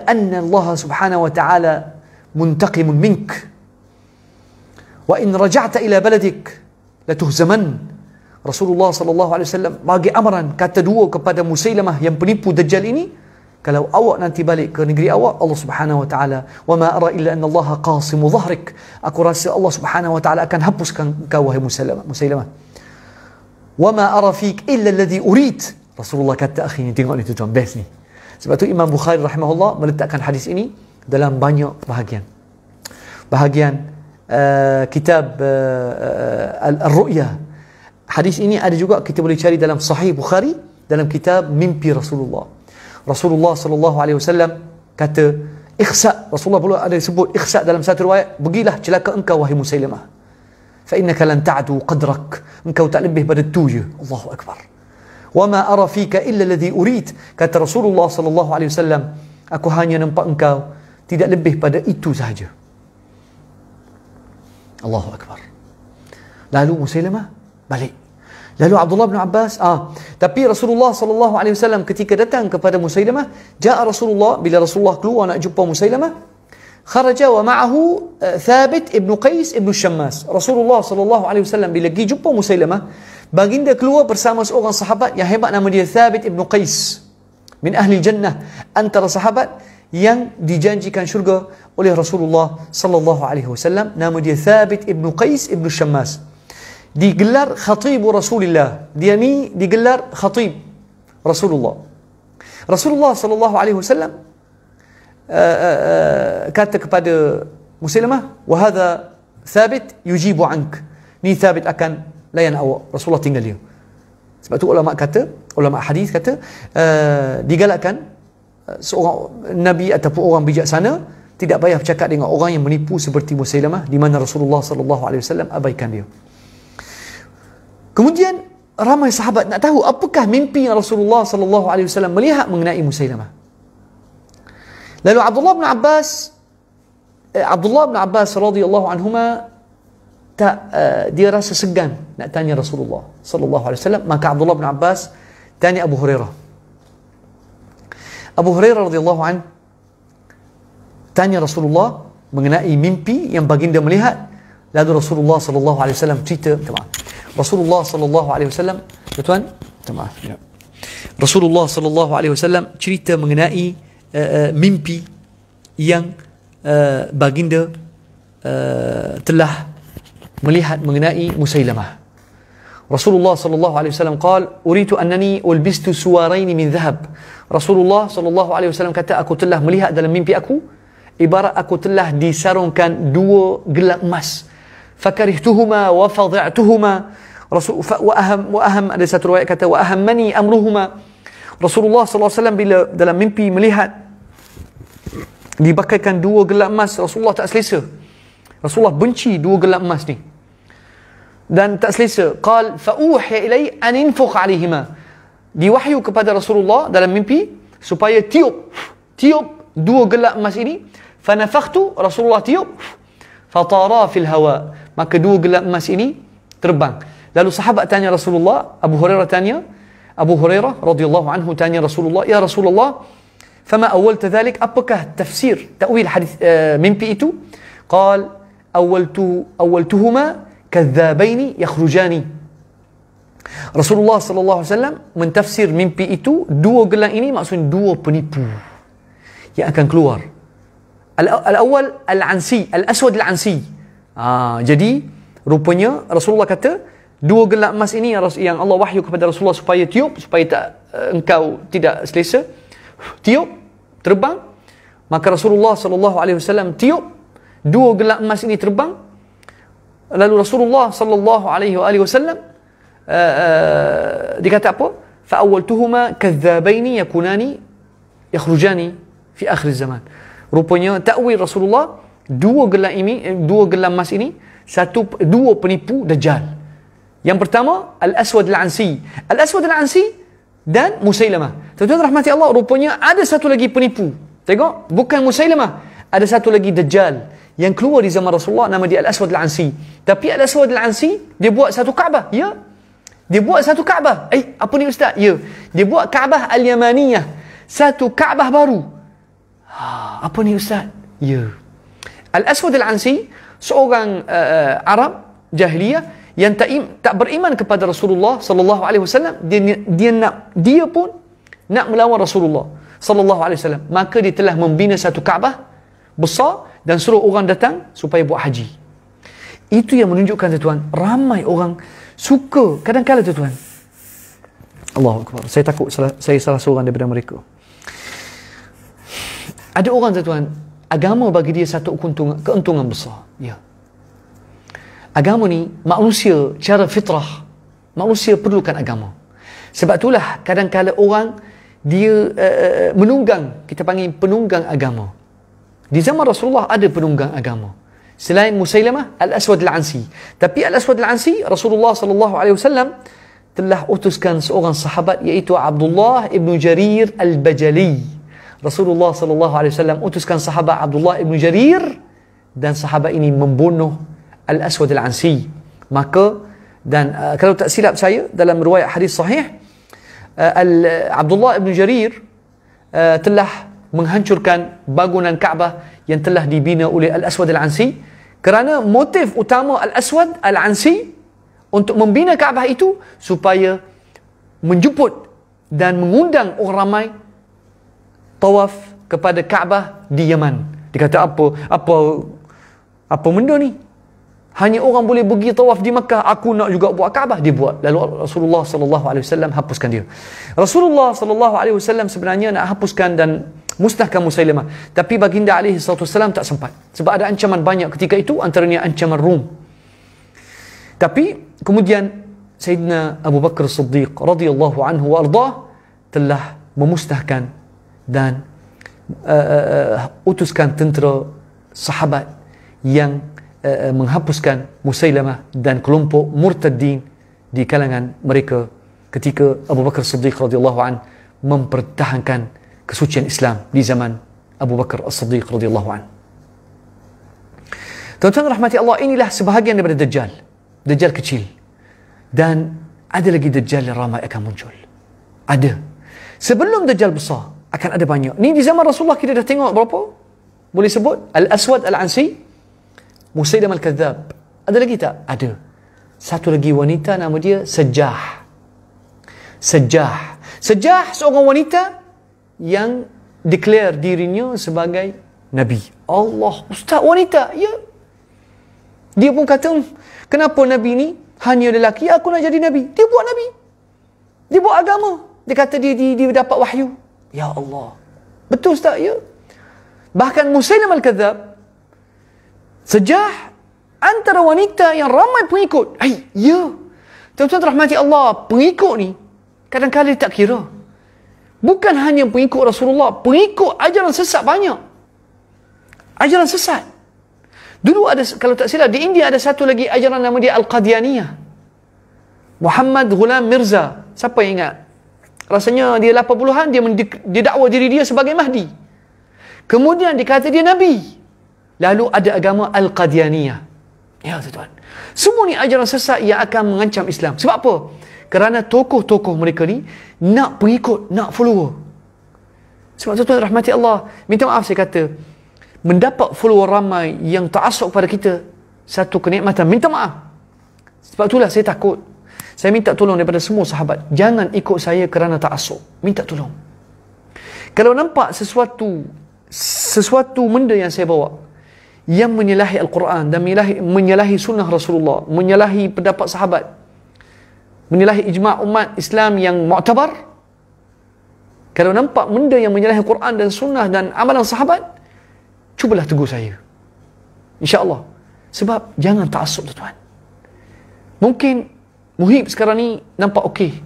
anna Allah subhanahu wa ta'ala muntaqimun mink. Wa in raja'ta ila baladik latuhzaman. Rasulullah sallallahu alaihi wasallam bagi amaran, kata dua kepada Musailamah yang penipu dajjal ini, kalau awak nanti balik ke negeri awak, Allah subhanahu wa ta'ala, wa ma ara illa anna Allah qasimu dhahrik, aku rasa Allah subhanahu wa ta'ala akan hapuskan engkau wahai Musailamah. Wa ma ara fik illa alladhi urid. Rasulullah kata, akhi ni tengok ni tuan, best ni. Sebab tu Imam Bukhari rahimahullah meletakkan hadis ini dalam banyak bahagian kitab Al-Ru'ya. Hadis ini ada juga, kita boleh cari dalam Sahih Bukhari, dalam kitab Mimpi Rasulullah. Rasulullah sallallahu alaihi wasallam kata, ikhsa. Rasulullah pula ada sebut ikhsa dalam satu riwayat, pergilah celaka engkau wahai Musailamah, fa innaka lan ta'du qadrak, engkau tak lebih pada tu je. Allahu akbar. Wa ma ara fika illa alladhi urid, kata Rasulullah sallallahu alaihi wasallam, aku hanya nampak engkau tidak lebih pada itu sahaja. Allahu akbar. Lalu Musailamah balik. Lalu Abdullah bin Abbas, tapi Rasulullah sallallahu alaihi wasallam ketika datang kepada Musailamah, jaa Rasulullah, bila Rasulullah keluar nak jumpa Musailamah, kharaja wa ma'ahu Thabit ibn Qais ibn Shammas. Rasulullah sallallahu alaihi wasallam bila pergi jumpa Musailamah, baginda keluar bersama seorang sahabat yang hebat, nama dia Thabit ibn Qais, min ahli jannah, antara sahabat yang dijanjikan syurga oleh Rasulullah sallallahu alaihi wasallam. Nama dia Thabit ibn Qais ibn Shammas. Digelar khatibu Rasulullah. Dia ni digelar khatib Rasulullah. Rasulullah sallallahu alaihi wasallam kata kepada Musailamah, wa hadha Thabit yujibu ank. Ni Thabit akan layan awak. Rasulullah tinggal dia. Sebab tu ulama hadis kata digalakkan seorang nabi ataupun orang bijaksana tidak payah bercakap dengan orang yang menipu seperti Musailamah, di mana Rasulullah sallallahu alaihi wasallam abaikan dia. Kemudian ramai sahabat nak tahu apakah mimpi yang Rasulullah sallallahu alaihi wasallam melihat mengenai Musailamah. Lalu Abdullah bin Abbas radhiyallahu anhuma dia rasa segan nak tanya Rasulullah sallallahu alaihi wasallam, maka Abdullah bin Abbas tanya Abu Hurairah. Abu Hurairah radhiyallahu an tanya Rasulullah mengenai mimpi yang baginda melihat. Lalu Rasulullah sallallahu alaihi wasallam cerita, Rasulullah sallallahu alaihi wasallam, tuan, Rasulullah sallallahu alaihi wasallam cerita mengenai mimpi yang baginda telah melihat mengenai Musailamah. Rasulullah sallallahu alaihi wasallam qala, uritu annani ulbistu suwaraini min dhahab. Rasulullah sallallahu alaihi wasallam kata, aku telah melihat dalam mimpi aku ibarat aku telah disarungkan dua gelang emas. Fakarihtuhuma wa fadha'tuhuma. Wa aham, ada satu riwayat kata wa ahammani amruhuma. Rasulullah sallallahu alaihi wasallam bila dalam mimpi melihat dibakaikan dua gelang emas, Rasulullah tak selesa. Rasulullah benci 2 gelang emas ni. Dan tak selesa. Qal fa'uhiya ilai an infukh alaihima. Diwahyu kepada Rasulullah dalam mimpi supaya tiup 2 gelang emas ini. Fanafakhtu, Rasulullah tiup, fatara fil hawa, maka 2 gelang emas ini terbang. Lalu sahabat tanya Rasulullah, Abu Hurairah radhiyallahu anhu tanya Rasulullah, ya Rasulullah, fama awwalta dhalik, apakah tafsir ta'wil hadis mimpi itu? Qal awwaltuhuma kadzabaini yakhrujani. Rasulullah sallallahu alaihi wasallam mentafsir mimpi itu, 2 gelang ini maksudnya 2 penipu yang akan keluar. Al-awwal al-ansi, al-aswad al-ansi. Jadi rupanya Rasulullah kata 2 gelang emas ini yang Allah wahyu kepada Rasulullah supaya tiup, supaya tak engkau tidak selesa, tiup, terbang. Maka Rasulullah sallallahu alaihi wasallam tiup, 2 gelang emas ini terbang. Lalu Rasulullah sallallahu alaihi wasallam dikata apa? Fa awwaltuhuma kadzabaini yakunani yakhrujani fi akhir zaman. Rupanya takwil Rasulullah 2 gelang emas ini 2 penipu dajjal. Yang pertama Al-Aswad Al-Ansi. Al-Aswad Al-Ansi dan Musailamah. Tuan-tuan rahmati Allah, rupanya ada satu lagi penipu. Tengok, bukan Musailamah, ada satu lagi dajjal yang keluar di zaman Rasulullah, nama dia Al-Aswad Al-Ansi. Tapi Al-Aswad Al-Ansi dia buat satu Kaabah, ya. Dia buat satu Kaabah. Apa ni ustaz? Ya. Dia buat Kaabah Al-Yamaniyah. Satu Kaabah baru. Apa ni ustaz? Ya. Al-Aswad Al-Ansi seorang Arab jahiliyah yang tak beriman kepada Rasulullah sallallahu alaihi wasallam. Dia pun nak melawan Rasulullah sallallahu alaihi wasallam. Maka dia telah membina satu Kaabah besar dan suruh orang datang supaya buat haji. Itu yang menunjukkan tuan, ramai orang suka kadang-kadang tuan. Allahu Akbar. Saya takut saya salah seorang daripada mereka. Ada orang tuan, agama bagi dia satu keuntungan besar. Ya. Agama ni manusia cara fitrah, manusia perlukan agama. Sebab itulah kadang-kadang orang dia menunggang, kita panggil penunggang agama. Di zaman Rasulullah ada penunggang agama. Selain Musailamah, Al-Aswad Al-Ansi. Tapi Al-Aswad Al-Ansi, Rasulullah sallallahu alaihi wasallam telah utuskan seorang sahabat iaitu Abdullah ibn Jarir Al-Bajali. Rasulullah sallallahu alaihi wasallam utuskan sahabat Abdullah ibn Jarir dan sahabat ini membunuh Al-Aswad Al-Ansi. Maka dan kalau tak silap saya dalam riwayat hadis sahih, Abdullah ibn Jarir telah menghancurkan bangunan Kaabah yang telah dibina oleh Al-Aswad Al-Ansi, kerana motif utama Al-Aswad Al-Ansi untuk membina Kaabah itu supaya menjemput dan mengundang orang ramai tawaf kepada Kaabah di Yaman. Dia kata apa benda ni? Hanya orang boleh pergi tawaf di Makkah, aku nak juga buat Kaabah. Dia buat. Lalu Rasulullah sallallahu alaihi wasallam hapuskan dia. Rasulullah sallallahu alaihi wasallam sebenarnya nak hapuskan dan musnahkan Musailamah, tapi baginda alaihi salatu wasallam tak sempat sebab ada ancaman banyak ketika itu, antaranya ancaman Rom. Tapi kemudian Sayyidina Abu Bakar As-Siddiq radhiyallahu anhu wa ardah telah memusnahkan dan utuskan tentera sahabat yang menghapuskan Musailamah dan kelompok murtadin di kalangan mereka ketika Abu Bakar As-Siddiq radhiyallahu anhu mempertahankan kesucian Islam di zaman Abu Bakar As-Siddiq radhiyallahu anhu. Tuan-tuan rahmati Allah, inilah sebahagian daripada Dajjal. Dajjal kecil. Dan ada lagi Dajjal yang ramai akan muncul. Ada. Sebelum Dajjal besar, akan ada banyak. Ni di zaman Rasulullah kita dah tengok berapa? Boleh sebut? Al-Aswad Al-Ansi, Musailamah Al-Kadzab. Ada lagi tak? Ada. Satu lagi wanita nama dia Sajjah. Sajjah seorang wanita yang declare dirinya sebagai Nabi. Allah, ustaz wanita? Ya. Dia pun kata, kenapa Nabi ni hanya lelaki? Aku nak jadi Nabi. Dia buat Nabi. Dia buat agama. Dia kata dia dapat wahyu. Ya Allah. Betul ustaz? Ya. Bahkan Musailamah Al-Kadzab, Sajjah, antara wanita yang ramai pengikut. Ya. Tuan-tuan rahmati Allah, pengikut ni kadang-kadang tak kira. Bukan hanya pengikut Rasulullah, pengikut ajaran sesat banyak. Ajaran sesat. Dulu ada, kalau tak silap, di India ada satu lagi ajaran nama dia Al-Qadianiyah. Muhammad Ghulam Mirza. Siapa yang ingat? Rasanya dia 80-an, dia dakwa diri dia sebagai Mahdi. Kemudian dikata dia Nabi. Lalu ada agama Al-Qadianiyah. Ya tuan. Semua ni ajaran sesat yang akan mengancam Islam. Sebab apa? Kerana tokoh-tokoh mereka ni nak pengikut, nak follower. Sebab tuan-tuan rahmati Allah, minta maaf saya kata, mendapat follower ramai yang ta'assub pada kita, satu kenikmatan. Minta maaf. Sebab itulah saya takut. Saya minta tolong daripada semua sahabat, jangan ikut saya kerana ta'assub. Minta tolong. Kalau nampak sesuatu benda yang saya bawa yang menyalahi Al-Quran dan menyalahi sunnah Rasulullah, menyalahi pendapat sahabat, menyalahi ijma' umat Islam yang mu'tabar, kalau nampak benda yang menyalahi Quran dan sunnah dan amalan sahabat, cubalah tegur saya. InsyaAllah. Sebab jangan ta'assub tuan. Mungkin Muhib sekarang ni nampak okey.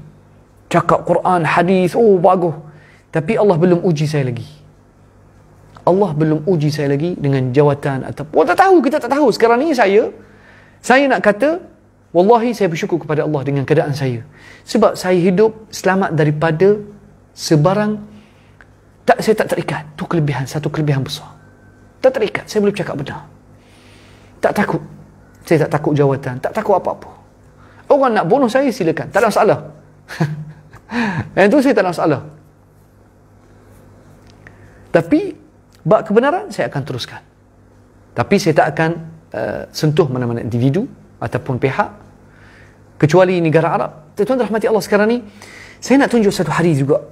Cakap Quran, hadis, oh bagus. Tapi Allah belum uji saya lagi. Allah belum uji saya lagi dengan jawatan atau tak tahu, kita tak tahu. Sekarang ni saya nak kata, wallahi saya bersyukur kepada Allah dengan keadaan saya. Sebab saya hidup selamat daripada sebarang saya tak terikat. Tu kelebihan, satu kelebihan besar. Tak terikat, saya boleh cakap benar. Tak takut. Saya tak takut jawatan, tak takut apa-apa. Orang nak bunuh saya silakan, tak ada masalah. Yang tu saya tak ada masalah. Tapi bab kebenaran saya akan teruskan. Tapi saya tak akan sentuh mana-mana individu ataupun pihak kecuali negara Arab. Tuan-tuan rahmati Allah, sekarang ni saya nak tunjuk satu hadis juga.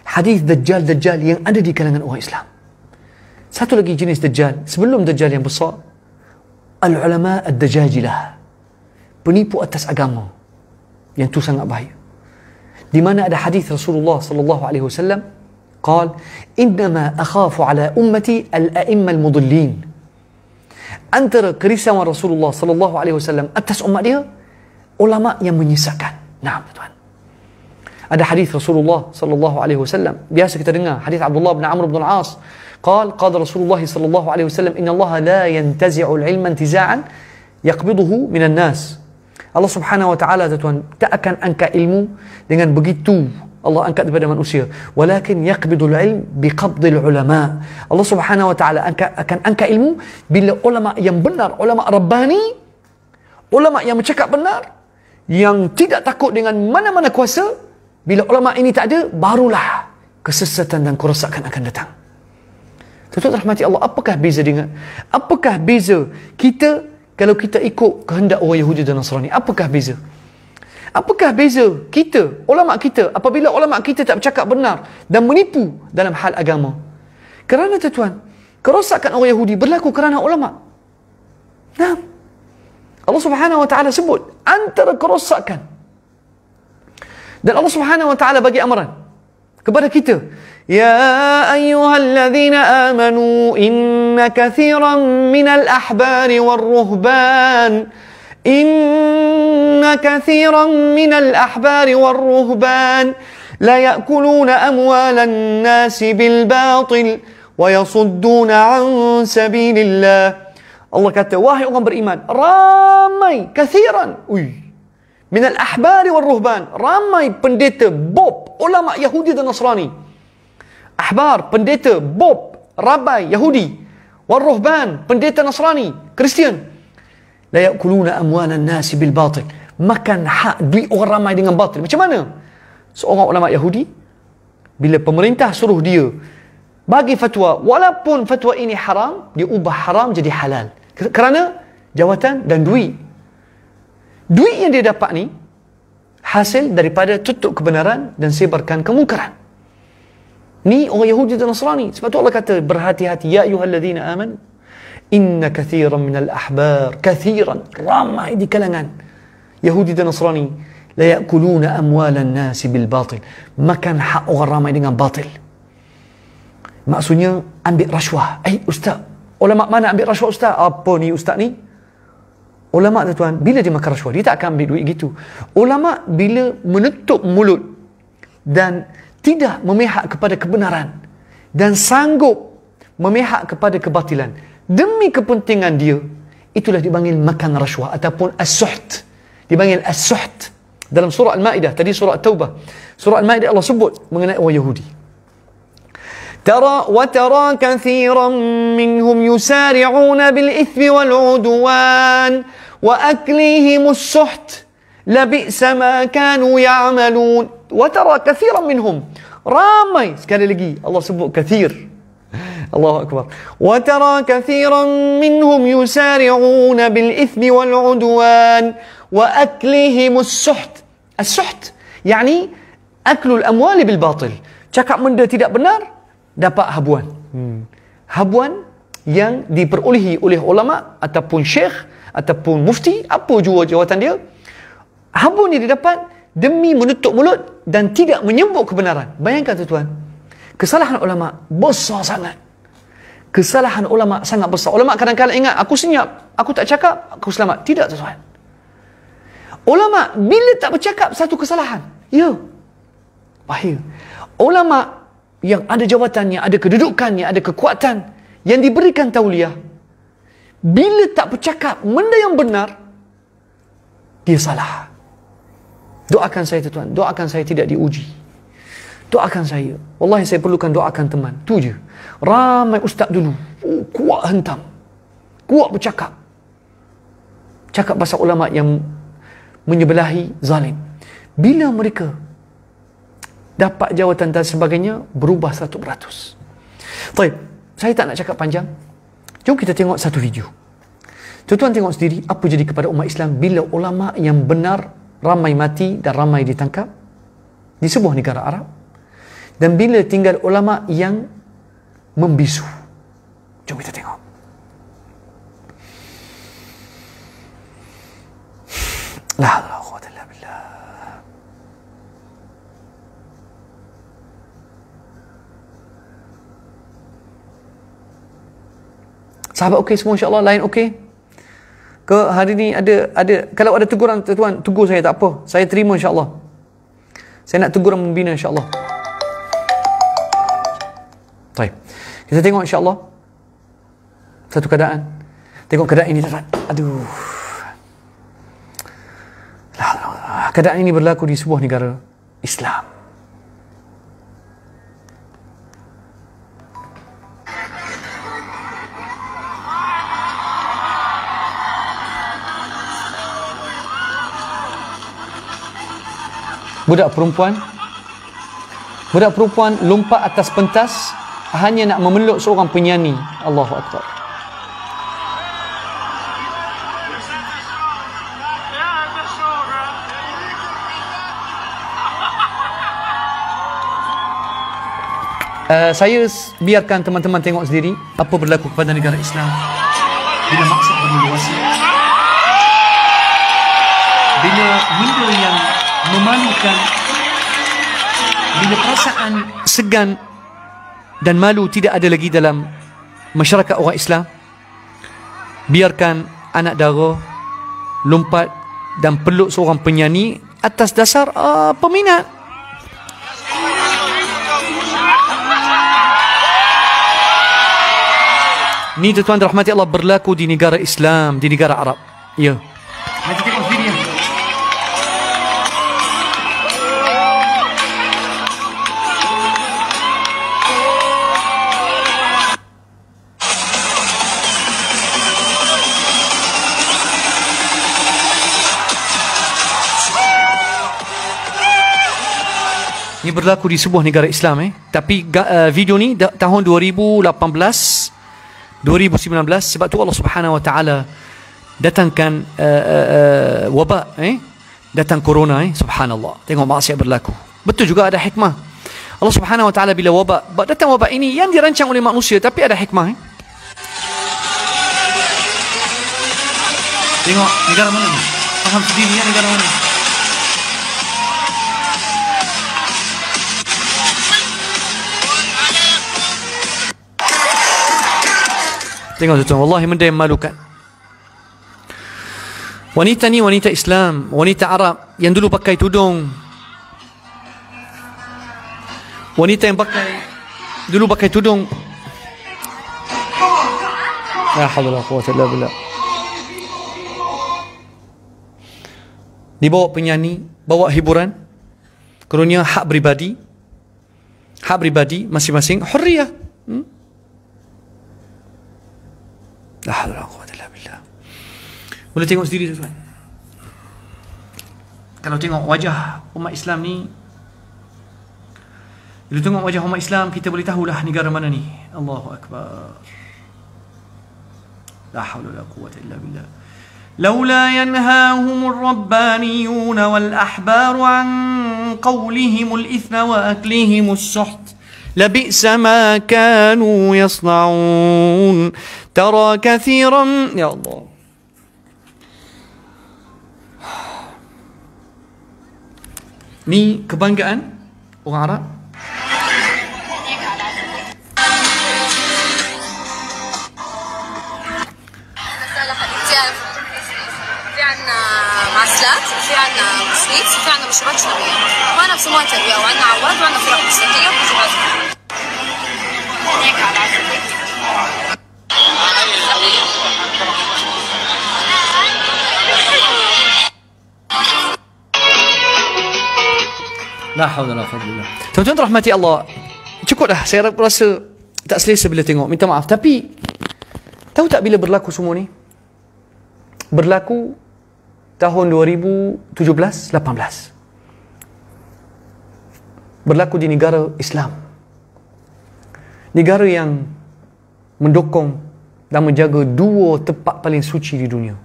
Hadis Dajjal yang ada di kalangan orang Islam. Satu lagi jenis Dajjal, sebelum Dajjal yang besar, al-ulama ad-dajajilah, penipu atas agama, yang tu sangat bahaya. Di mana ada hadis Rasulullah sallallahu alaihi wasallam, قال إنما أخاف على أمتي الأئمة المضلين. Antara kerisauan Rasulullah sallallahu alaihi wasallam atas umat dia, ulama yang menyesatkan. Nah, tuan. Ada hadis Rasulullah sallallahu alaihi wasallam, biasa kita dengar, hadis Abdullah bin Amr bin Al-As. قال Rasulullah sallallahu alaihi wasallam, inna Allah la yantazi'u al-ilma intiza'an yaqbiduhu minan nas. Allah Subhanahu wa taala, tuan, tak akan angkat ilmu dengan begitu Allah angkat daripada manusia, walakin yaqbidul ilm biqabdil ulama. Allah Subhanahu wa taala akan angkat ilmu bila ulama yang benar, ulama rabbani, ulama yang bercakap benar, yang tidak takut dengan mana-mana kuasa. Bila ulama ini tak ada, barulah kesesatan dan kerosakan akan datang. Tuan-tuan rahmati Allah, apakah beza kita kalau kita ikut kehendak orang Yahudi dan Nasrani? Apakah beza? Apakah beza kita, ulama kita, apabila ulama kita tak bercakap benar dan menipu dalam hal agama? Kerana tuan, kerosakan orang Yahudi berlaku kerana ulama. Nah, Allah Subhanahu wa taala sebut antara kerosakan, dan Allah Subhanahu wa taala bagi amaran kepada kita, ya ayyuhalladzina amanu inna katsiran minal ahbari war-ruhban كثيرا من الأحبار والرهبان لا يأكلون أموال الناس بالباطل ويصدون عن سبيل الله. Allah kata, wahai orang beriman, ramai, kathiran, min al-ahbari wal-ruhban, ramai pendeta, bob, ulama Yahudi dan Nasrani. Ahbar, pendeta, bob, rabai Yahudi, wal-ruhban, pendeta Nasrani, Kristian. La ya'kuluna amwalan nasi bil batil, makan hak duit orang ramai dengan batil. Macam mana? Seorang ulama Yahudi, bila pemerintah suruh dia bagi fatwa, walaupun fatwa ini haram, dia ubah haram jadi halal kerana jawatan dan duit. Duit yang dia dapat ni hasil daripada tutup kebenaran dan sebarkan kemungkaran. Ni orang Yahudi dan Nasrani. Sebab tu Allah kata, berhati-hati, ya ayyuhalladzina amanu inna kathiran minal ahbar, kathiran, ramai di kalangan Yahudi dan Nasrani, la ya'kuluna amwalan nasi bil batil, makan hak orang ramai dengan batil. Maksudnya ambil rasuah. Ustaz, ulama mana ambil rasuah ustaz? Apa ni ustaz ni? Ulama tuan, bila dia makan rasuah, dia tak akan ambil duit gitu. Ulama bila menutup mulut dan tidak memihak kepada kebenaran dan sanggup memihak kepada kebatilan, demi kepentingan dia, itulah dipanggil makan rasuah ataupun as-suht. Dipanggil as-suht. Dalam surah Al-Ma'idah, tadi surah At-Taubah. Surah Al-Ma'idah Allah sebut mengenai orang Yahudi. وترى كثيرا منهم يسارعون بالإثم والعدوان وأكلهم السحت لبئس ما كانوا يعملون. وترى كثيرا منهم, ramai sekali lagi Allah sebut kathir. Allahu Akbar. وترى كثيرا منهم يسارعون بالإثم والعدوان وأكلهم السحت. السحت يعني أكل الأموال بالباطل. Cakap benda tidak benar, dapat habuan. Habuan yang diperolehi oleh ulama ataupun syekh ataupun mufti, apa jua jawatan dia. Habuan ini didapat demi menutup mulut dan tidak menyebut kebenaran. Bayangkan tuan-tuan, kesalahan ulama besar sangat. Kesalahan ulama sangat besar. Ulama kadang-kadang ingat, aku senyap, aku tak cakap, aku selamat. Tidak tuan-tuan. Ulama bila tak bercakap satu kesalahan, ya, bahaya. Ulama yang ada jawatannya, ada kedudukannya, ada kekuatan, yang diberikan tauliah, bila tak bercakap benda yang benar, dia salah. Doakan saya tuan, doakan saya tidak diuji. Doakan saya. Wallahi saya perlukan doakan teman. Tu je. Ramai ustaz dulu, kuat hentam, kuat bercakap. Cakap pasal ulama yang menyebelahi zalim. Bila mereka dapat jawatan dan sebagainya, berubah 100%. Baik, saya tak nak cakap panjang. Jom kita tengok satu video. Tuan-tuan tengok sendiri apa jadi kepada umat Islam bila ulama yang benar ramai mati dan ramai ditangkap di sebuah negara Arab, dan bila tinggal ulama yang membisu. Jom kita tengok. La haula wala quwwata illa billah. Sahabat okey semua insya-Allah, lain okey? Ke hari ni ada kalau ada teguran tuan, tegur saya tak apa. Saya terima insya-Allah. Saya nak tegur dan membina insya-Allah. Baik. Kita tengok insya-Allah satu keadaan. Tengok keadaan ini tuan. Aduh. Keadaan ini berlaku di sebuah negara Islam. Budak perempuan lompat atas pentas hanya nak memeluk seorang penyanyi. Allahu Akbar. Saya biarkan teman-teman tengok sendiri apa berlaku kepada negara Islam bila maksud berleluasa, bila benda yang memalukan, bila perasaan segan dan malu tidak ada lagi dalam masyarakat orang Islam. Biarkan anak dara lompat dan peluk seorang penyanyi atas dasar peminat. Ni tuan-tuan rahmati Allah berlaku di negara Islam, di negara Arab. Ya. Nanti tengok video. Ini berlaku di sebuah negara Islam tapi video ni tahun 2018 2019, sebab tu Allah Subhanahu wa taala datangkan wabak, datang corona, subhanallah. Tengok maksiat berlaku. Betul juga ada hikmah. Allah Subhanahu wa taala bila datang wabak ini yang dirancang oleh manusia, tapi ada hikmah. Tengok negara mana ni? Faham sendiri ya negara mana? Tengok tuan, wallahi benda yang memalukan. Wanita ni wanita Islam, wanita Arab yang dulu pakai tudung. Wanita yang dulu pakai tudung. La haula wala quwwata illa billah. Dibawa penyanyi, bawa hiburan. Kerana hak pribadi masing-masing, hurriyah. La haula wala quwwata illa billah. Boleh tengok sendiri tuan. Kalau tengok wajah umat Islam ni, bila tengok wajah umat Islam, kita boleh tahulah negara mana ni. Allahu Akbar. La haula wala quwwata illa billah. لولا ينهاهم الربانيون والأحبار عن قولهم الإثم وأكلهم السحت لبئس ما كانوا يصنعون ترى كثيرا يا الله. Ni kebanggaan orang Arab. معسلات، في عنا سويتس، في عنا مشروبات شامية، وعنا بسموها تربية، وعنا عواد، وعنا فرق مسلكية ومشروبات. هيك على عسل. La haula wala quwwata illa billah. Tuan-tuan rahmati Allah. Cukup dah, saya rasa tak selesa bila tengok. Minta maaf. Tapi tahu tak bila berlaku semua ni? Berlaku tahun 2017-18. Berlaku di negara Islam. Negara yang mendukung dan menjaga dua tempat paling suci di dunia.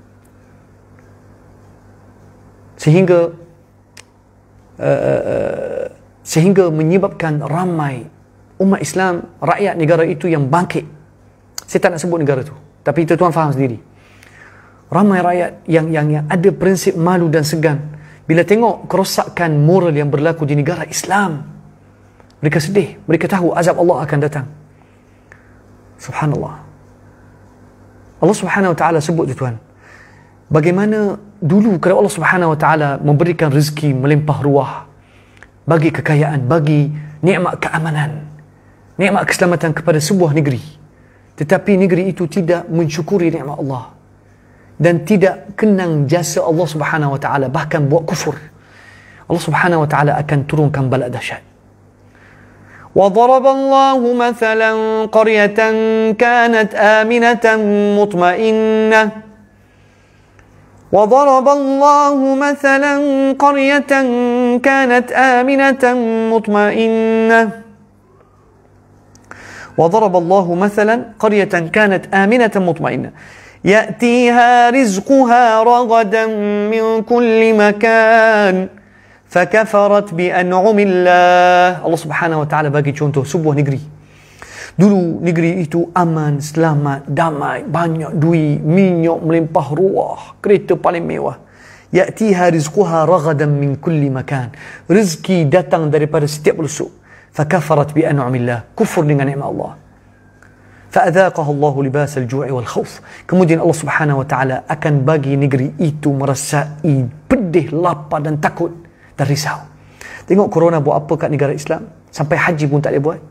Sehingga menyebabkan ramai umat Islam, rakyat negara itu yang bangkit. Saya tak nak sebut negara tu, tapi itu tuan faham sendiri. Ramai rakyat yang ada prinsip malu dan segan bila tengok kerosakan moral yang berlaku di negara Islam. Mereka sedih, mereka tahu azab Allah akan datang. Subhanallah. Allah Subhanahu wa taala sebut tu tuan, bagaimana dulu kalau Allah Subhanahu wa taala memberikan rezeki melimpah ruah, bagi kekayaan, bagi nikmat keamanan, nikmat keselamatan kepada sebuah negeri, tetapi negeri itu tidak mensyukuri nikmat Allah dan tidak kenang jasa Allah Subhanahu wa taala, bahkan buat kufur, Allah Subhanahu wa taala akan turunkan bala dahsyat. وضرب الله مثلا قرية كانت آمنة مطمئنة وضرب الله مثلا قرية كانت آمنة مطمئنة وضرب الله مثلا قرية كانت آمنة مطمئنة يأتيها رزقها رغدا من كل مكان فكفرت بأنعم الله. Allah Subhanahu wa taala bagi contoh sebuah negeri. Dulu negeri itu aman, selamat, damai, banyak duit, minyak melimpah ruah, kereta paling mewah. Ya'tiha rizquha ragadan min kulli makan. Rezeki datang daripada setiap pelosok. Fakafarat bi an'amillah. Kufur dengan nikmat Allah. Fa'adhaqaha Allah libas al-ju'i wal khawf. Kemudian Allah Subhanahu wa taala akan bagi negeri itu merasai pedih, lapar dan takut dan risau. Tengok corona buat apa kat negara Islam, sampai haji pun tak boleh buat.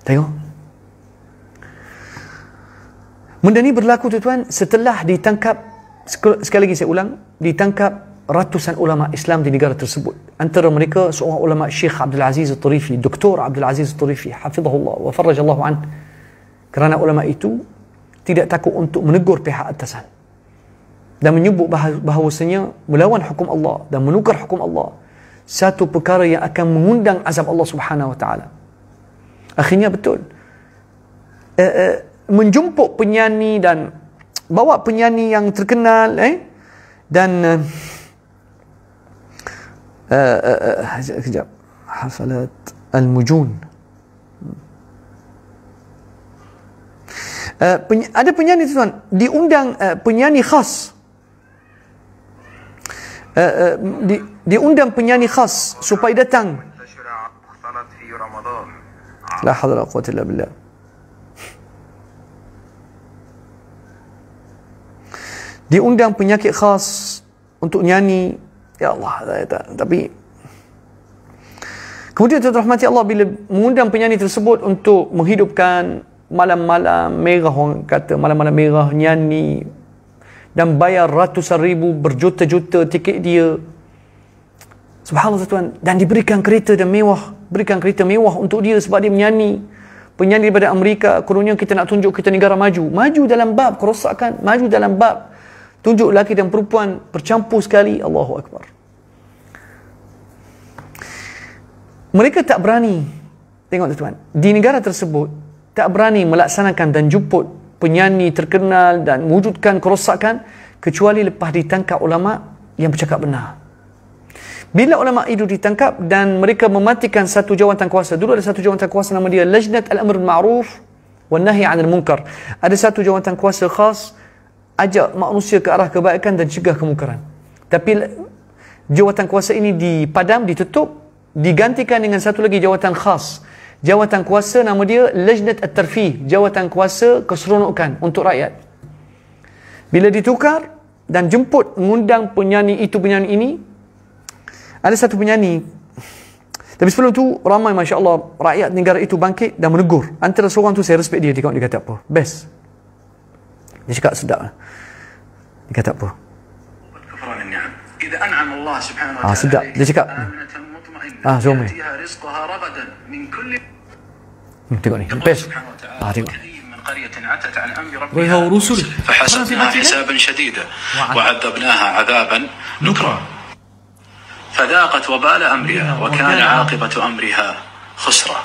Tengok. Benda ni berlaku tuan-tuan setelah ditangkap, sekali lagi saya ulang, ditangkap ratusan ulama Islam di negara tersebut. Antara mereka seorang ulama Syekh Abdul Aziz Al-Turifi, Dr. Abdul Aziz Al-Turifi, hafizahullah wa farajallahu an. Kerana ulama itu tidak takut untuk menegur pihak atasan dan menyebut bahawasanya melawan hukum Allah dan menukar hukum Allah satu perkara yang akan mengundang azab Allah Subhanahu wa taala. Akhirnya betul, menjemput penyanyi dan bawa penyanyi yang terkenal dan kejap, hafalat al-mujun. Ada penyanyi tuan, diundang penyanyi khas, diundang penyanyi khas supaya datang. La haula wala quwwata illa billah. Diundang penyakit khas untuk nyanyi. Ya Allah, tapi kemudian tuan rahmati Allah, bila mengundang penyanyi tersebut untuk menghidupkan malam-malam merah, orang kata malam-malam merah, nyanyi dan bayar ratusan ribu, berjuta-juta tiket dia. Subhanallah tuan, dan diberikan kereta dan mewah, berikan kereta mewah untuk dia sebab dia menyanyi. Penyanyi daripada Amerika, kononnya kita nak tunjuk kita negara maju dalam bab kerosakan, maju dalam bab tunjuk lelaki dan perempuan bercampur sekali. Allahu Akbar. Mereka tak berani, tengok tuan, di negara tersebut tak berani melaksanakan dan jemput penyanyi terkenal dan wujudkan kerosakan kecuali lepas ditangkap ulama yang bercakap benar. Bila ulama itu ditangkap dan mereka mematikan satu jawatan kuasa, dulu ada satu jawatan kuasa nama dia Lajnat Al-Amr Ma'ruf wa Nahy 'anil Munkar. Ada satu jawatan kuasa khas ajak manusia ke arah kebaikan dan cegah kemungkaran. Tapi jawatan kuasa ini dipadam, ditutup, digantikan dengan satu lagi jawatan khas. Jawatan kuasa nama dia Lajnat At-Tarfih, jawatan kuasa keseronokan untuk rakyat. Bila ditukar dan jemput mengundang penyanyi itu penyanyi ini, ada satu penyanyi, tapi sebelum tu ramai masya-Allah rakyat negara itu bangkit dan menegur. Antara seorang tu saya respect dia, dia kata apa? Best. Dia cakap sedap. Dia kata apa? Sedap. Dia cakap zoom. Tengok ni. Best. Tengok. وهو رسل فحسبناها حسابا شديدا وعذبناها عذابا نكرا فذاقت وبال أمرها وكان عاقبة أمرها خسرا.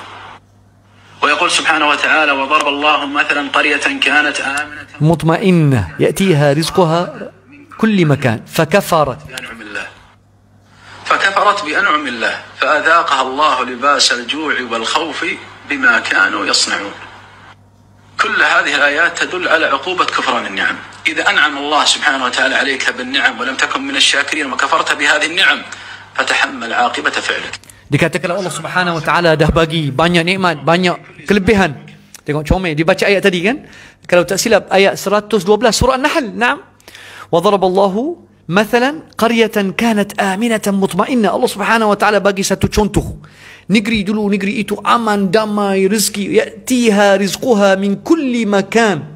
ويقول سبحانه وتعالى وضرب الله مثلا قرية كانت آمنة مطمئنة يأتيها رزقها كل مكان فكفرت بأنعم الله فأذاقها الله لباس الجوع والخوف بما كانوا يصنعون. كل هذه الآيات تدل على عقوبة كفران النعم. إذا أنعم الله سبحانه وتعالى عليك بالنعم ولم تكن من الشاكرين وكفرت بهذه النعم فتحمل عاقبة فعلك. Dikatakan Allah Subhanahu Wa Taala dah bagi banyak nikmat, banyak kelebihan. Tengok comel dibaca ayat tadi kan? Kalau tak silap ayat 112 surah An-Nahl. Naam. Wa daraballahu mathalan qaryatan kanat aminatan mutmainnah. Allah Subhanahu Wa Taala bagi satu contoh. Negeri dulu, negeri itu aman, damai, rezeki. Ya'tiha rizquha min kulli makan.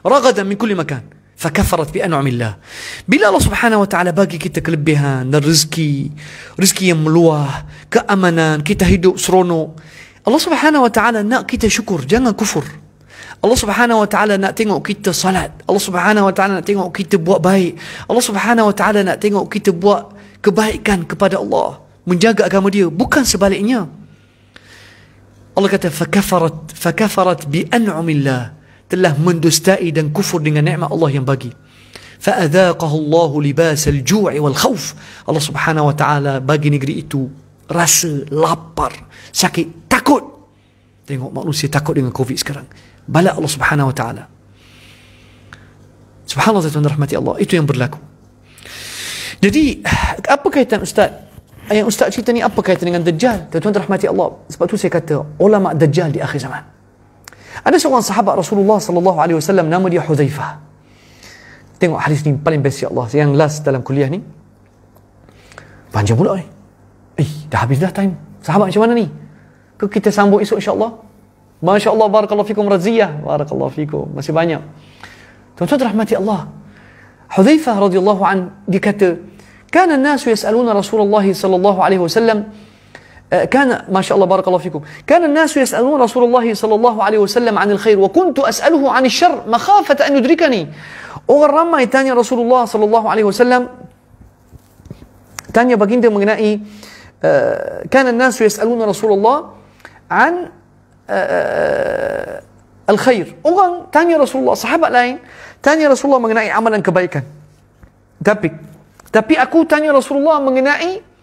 Ragadan min kulli makan. Fakafarat bi an'amillah. Bila Allah Subhanahu Wa Taala bagi kita kelebihan dan rezeki yang meluah, keamanan, kita hidup seronok, Allah Subhanahu Wa Taala nak kita syukur, jangan kufur. Allah Subhanahu Wa Taala nak tengok kita salat. Allah Subhanahu Wa Taala nak tengok kita buat baik. Allah Subhanahu Wa Taala nak tengok kita buat kebaikan kepada Allah, menjaga agama dia, bukan sebaliknya. Allah kata fakafarat bi an'amillah, telah mendustai dan kufur dengan nikmat Allah yang bagi. Fa'adzaqahu Allah libas al-ju'i wal khauf. Allah Subhanahu Wa Taala bagi negeri itu rasa lapar, sakit, takut. Tengok manusia takut dengan Covid sekarang. Bala Allah Subhanahu Wa Taala. Subhanallah, tuan rahmati Allah, itu yang berlaku. Jadi apa kaitan ustaz? Yang ustaz cerita ni apa kaitan dengan Dajjal? Tuan rahmati Allah. Sebab tu saya kata ulama Dajjal di akhir zaman. Ada seorang sahabat Rasulullah sallallahu alaihi wasallam nama dia Hudzaifah. Tengok hadis ni paling best ya Allah, yang last dalam kuliah ni. Panjang pula ni. Dah habis dah time. Sahabat macam mana ni? Ke kita sambung esok insya-Allah? Masya-Allah, barakallahu fikum raziyah. Barakallahu fikum. Masih banyak. Tuan-tuan rahmati Allah. Hudzaifah radhiyallahu an dikata, "Kana an-nasu yas'aluna Rasulullah sallallahu alaihi wasallam كان ما شاء الله بارك الله فيكم كان الناس يسألون رسول الله صلى الله عليه وسلم عن الخير وكنت أسأله عن الشر مخافة أن يدركني." Orang ramai tanya Rasulullah sallallahu alaihi wasallam, tanya baginda mengenai كان الناس يسألون رسول الله عن الخير. Orang tanya Rasulullah, sahabat lain tanya Rasulullah mengenai amalan kebaikan. Tapi aku tanya Rasulullah mengenai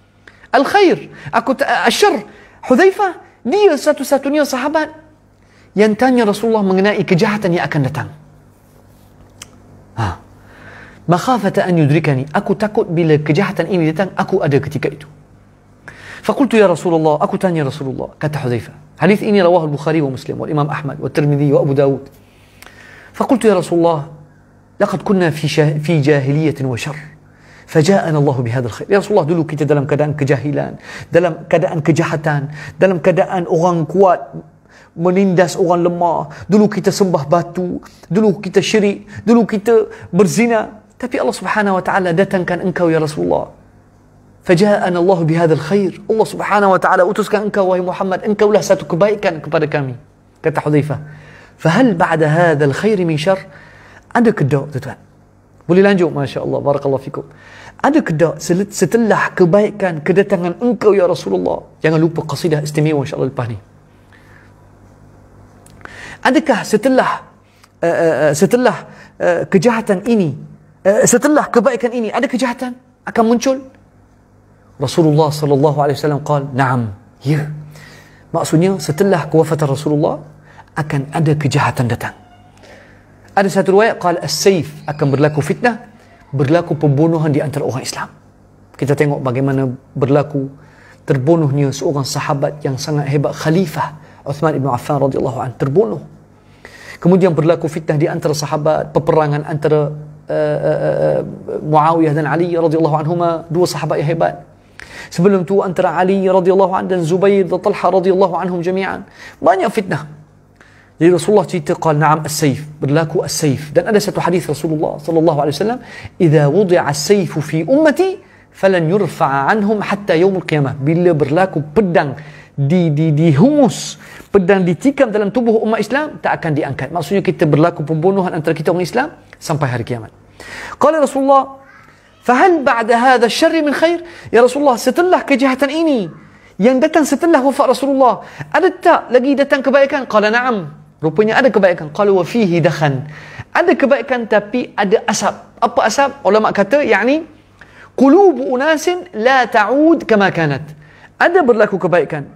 al-khair, aku asyar. Hudzaifah dia satu-satunya sahabat yang tanya Rasulullah mengenai kejahatan yang akan datang. Makhafata an yudrikani, aku takut bila kejahatan ini datang aku ada ketika itu. Faqultu ya Rasulullah, aku tanya Rasulullah, kata Hudzaifah. Hadis ini rawahu al-Bukhari wa Muslim wa Imam Ahmad wa Tirmidzi wa Abu Dawud. Faqultu ya Rasulullah, laqad kunna fi jahiliyatin wa syarr. فجاءنا الله بهذا الخير. Ya Rasulullah, dulu kita dalam keadaan kejahilan, dalam keadaan kejahatan, dalam keadaan orang kuat menindas orang lemah, dulu kita sembah batu, dulu kita syirik, dulu kita berzina. Tapi Allah Subhanahu wa taala datangkan engkau ya Rasulullah. Faja'ana Allah bihadzal khair. Allah Subhanahu wa taala utuskan engkau wahai Muhammad, engkaulah satu kebaikan kepada kami. Kata Hudzaifah. Fahal ba'da hadzal khair min syarr? Ada kedok tuan-tuan. Boleh lanjut, masya-Allah, barakallahu fikum. Ada kedok setelah kebaikan kedatangan engkau ya Rasulullah. Jangan lupa qasidah istimewa insya-Allah lepas ni. Adakah setelah kejahatan ini, setelah kebaikan ini ada kejahatan akan muncul? Rasulullah sallallahu alaihi wasallam qala, "Na'am." Ya. Maksudnya setelah kewafatan Rasulullah akan ada kejahatan datang. Ada satu riwayat qala as-sayf, akan berlaku fitnah, berlaku pembunuhan di antara orang Islam. Kita tengok bagaimana berlaku terbunuhnya seorang sahabat yang sangat hebat, Khalifah Uthman ibn Affan radhiyallahu anhu terbunuh. Kemudian berlaku fitnah di antara sahabat, peperangan antara Muawiyah dan Ali radhiyallahu anhuma, dua sahabat yang hebat. Sebelum tu antara Ali radhiyallahu anhu dan Zubair dan Talha radhiyallahu anhum jami'an. Banyak fitnah. Jadi Rasulullah cerita qala na'am as-sayf, berlaku as-sayf. Dan ada satu hadis Rasulullah sallallahu alaihi wasallam, "Idza wudi'a as-sayfu fi ummati falan yurfa'a anhum hatta yaumil qiyamah." Bila berlaku pedang dihungus, pedang ditikam dalam tubuh umat Islam, tak akan diangkat. Maksudnya kita berlaku pembunuhan antara kita orang Islam sampai hari kiamat. Qala Rasulullah, "Fahal ba'da hadha asy-syarr min khair?" Ya Rasulullah, setelah kejahatan ini yang datang setelah wafat Rasulullah, ada tak lagi datang kebaikan? Qala na'am. Rupanya ada kebaikan. Qala wa fihi dakhan. Ada kebaikan tapi ada asap. Apa asap? Ulama kata yakni qulubu unasin la ta'ud kama kanat. Ada berlaku kebaikan.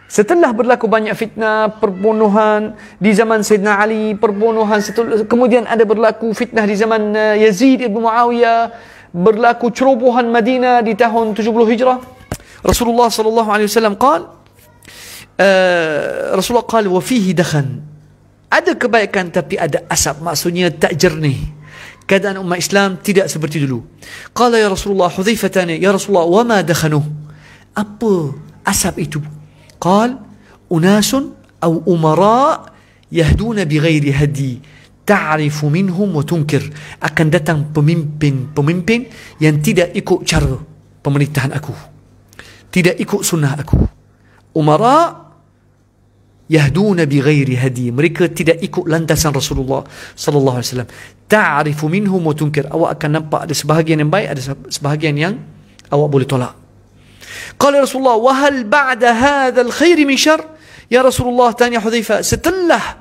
Setelah berlaku banyak fitnah, perbunuhan di zaman Sayyidina Ali, perbunuhan kemudian ada berlaku fitnah di zaman Yazid ibn Muawiyah, berlaku cerobohan Madinah di tahun 70 Hijrah. Rasulullah sallallahu alaihi wasallam Rasulullah qala wa fihi dakhan. Ada kebaikan tapi ada asap, maksudnya tak jernih. Keadaan umat Islam tidak seperti dulu. Qala ya Rasulullah, Hudzaifah tanya, ya Rasulullah, wa ma dakhanuh? Apa asap itu? Qal unasun aw umara yahduna bighairi hadi ta'rifu minhum wa tunkir. Akan datang pemimpin yang tidak ikut cara pemerintahan aku, tidak ikut sunnah aku. Umara yahduna bighairi hadi, mereka tidak ikut landasan Rasulullah sallallahu alaihi wasallam. Ta'rifu minhum wa tunkir, awak akan nampak ada sebahagian yang baik, ada sebahagian yang awak boleh tolak. Qala Rasulullah, wa hal ba'da hadzal khair min syarr? Ya Rasulullah, tanya Hudzaifah, setelah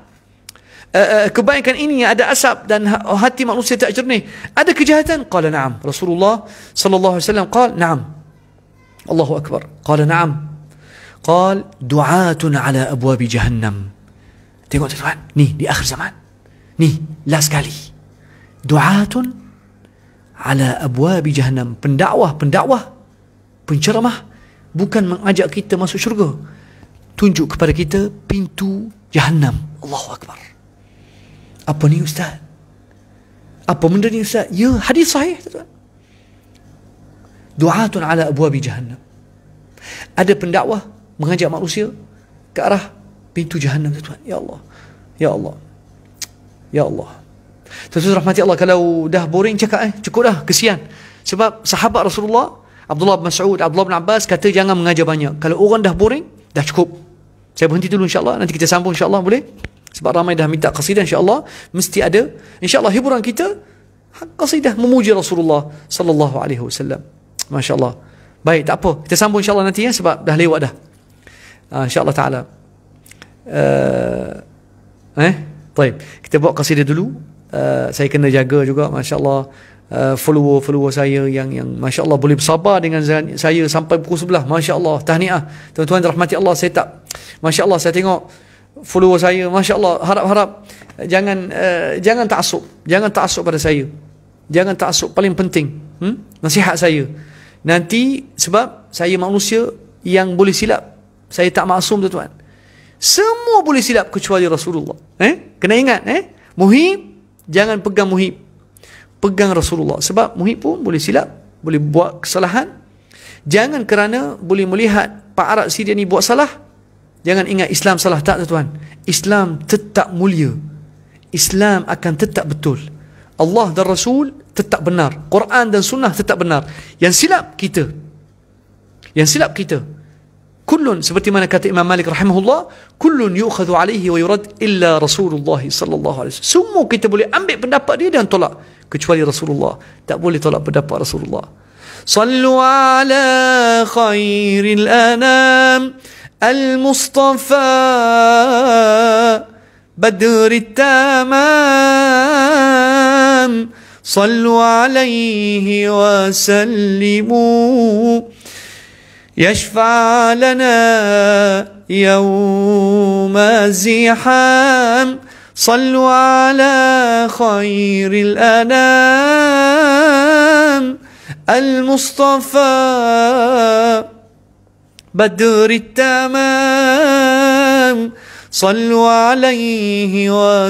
kebaikan ini ada asap dan hati manusia tak jernih, ada kejahatan? Qala na'am. Rasulullah sallallahu alaihi wasallam qala na'am. Allahu akbar. Qala na'am. Qal du'atun ala abwabi jahannam. Tengok tuan, ni di akhir zaman. Ni last kali. Du'atun ala abwabi jahannam. Pendakwah, penceramah, bukan mengajak kita masuk syurga, tunjuk kepada kita pintu jahannam. Allahu akbar. Apa ni ustaz? Apa benda ni ustaz? Ya, hadis sahih tuan. Du'atun ala abwabi jahannam. Ada pendakwah mengajak manusia ke arah pintu jahannam tuan. Ya Allah. Ya Allah. Ya Allah. Tuan-tuan rahmati Allah, kalau dah boring cakap cukup dah, kesian. Sebab sahabat Rasulullah Abdullah bin Mas'ud, Abdullah bin Abbas kata jangan mengajar banyak. Kalau orang dah boring, dah cukup. Saya berhenti dulu insya-Allah, nanti kita sambung insya-Allah, boleh? Sebab ramai dah minta qasidah, insya-Allah mesti ada. Insya-Allah hiburan kita qasidah memuji Rasulullah sallallahu alaihi wasallam. Masya-Allah. Baik, tak apa. Kita sambung insya-Allah nanti ya, sebab dah lewat dah. InsyaAllah ta'ala. Baik, kita buat qasidah dulu. Saya kena jaga juga, Masya Allah, follower saya yang Masya Allah boleh bersabar dengan saya sampai pukul 11. Masya Allah, tahniah. Tuan-tuan rahmati Allah, saya tak, Masya Allah, saya tengok follower saya, Masya Allah, harap-harap jangan ta'assub pada saya. Jangan ta'assub, paling penting. Nasihat saya. Nanti, sebab saya manusia yang boleh silap. Saya tak maksum tuan-tuan. Semua boleh silap kecuali Rasulullah. Kena ingat, muhib, jangan pegang muhib. Pegang Rasulullah. Sebab muhib pun boleh silap, boleh buat kesalahan. Jangan kerana boleh melihat Pak Arab Syria ni buat salah, Jangan ingat Islam salah, tak tuan. Islam tetap mulia. Islam akan tetap betul. Allah dan Rasul tetap benar. Quran dan Sunnah tetap benar. Yang silap kita. Yang silap kita. Kullun, seperti mana kata Imam Malik rahimahullah, kullun yu'khadhu alaihi wa yurad illa Rasulullah sallallahu alaihi wasallam. Semua kita boleh ambil pendapat dia dan tolak, kecuali Rasulullah. Tak boleh tolak pendapat Rasulullah. Sallu ala khairil anam al-Mustafa badri tamam. Sallu alaihi wa sallimu يشفع لنا يوم الزحام. صلوا على خير الأنام المصطفى بدر التمام. صلوا عليه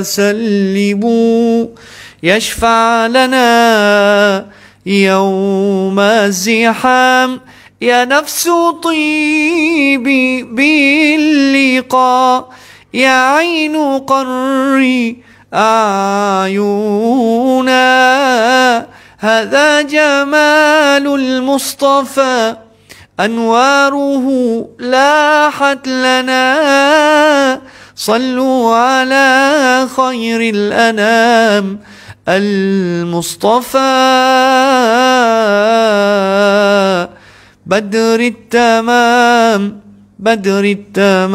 وسلموا يشفع لنا يوم الزحام. يا نفس طيبي باللقاء يا عين قري أعينا. هذا جمال المصطفى أنواره لاحت لنا. صلوا على خير الأنام المصطفى بدر التمام بدر التمام.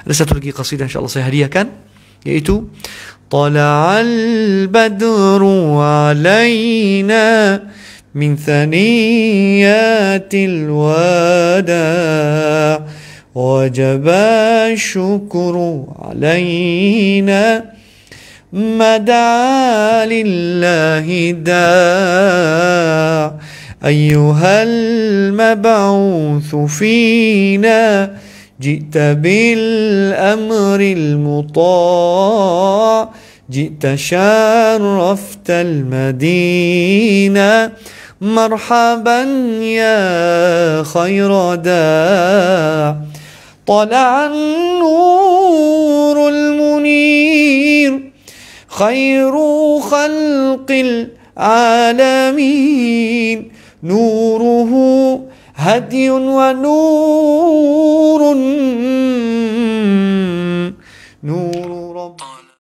Ada satu lagi qasidah insyaAllah saya hadiahkan, yaitu Tala'al badru alayna min thaniyatil wada' wajaba syukru alayna ما دعا لله داع. أيها المبعوث فينا جئت بالأمر المطاع. جئت شرفت المدينة مرحبا يا خير داع. طلع النور المنير خير خلق العالمين. نوره هدي ونور نور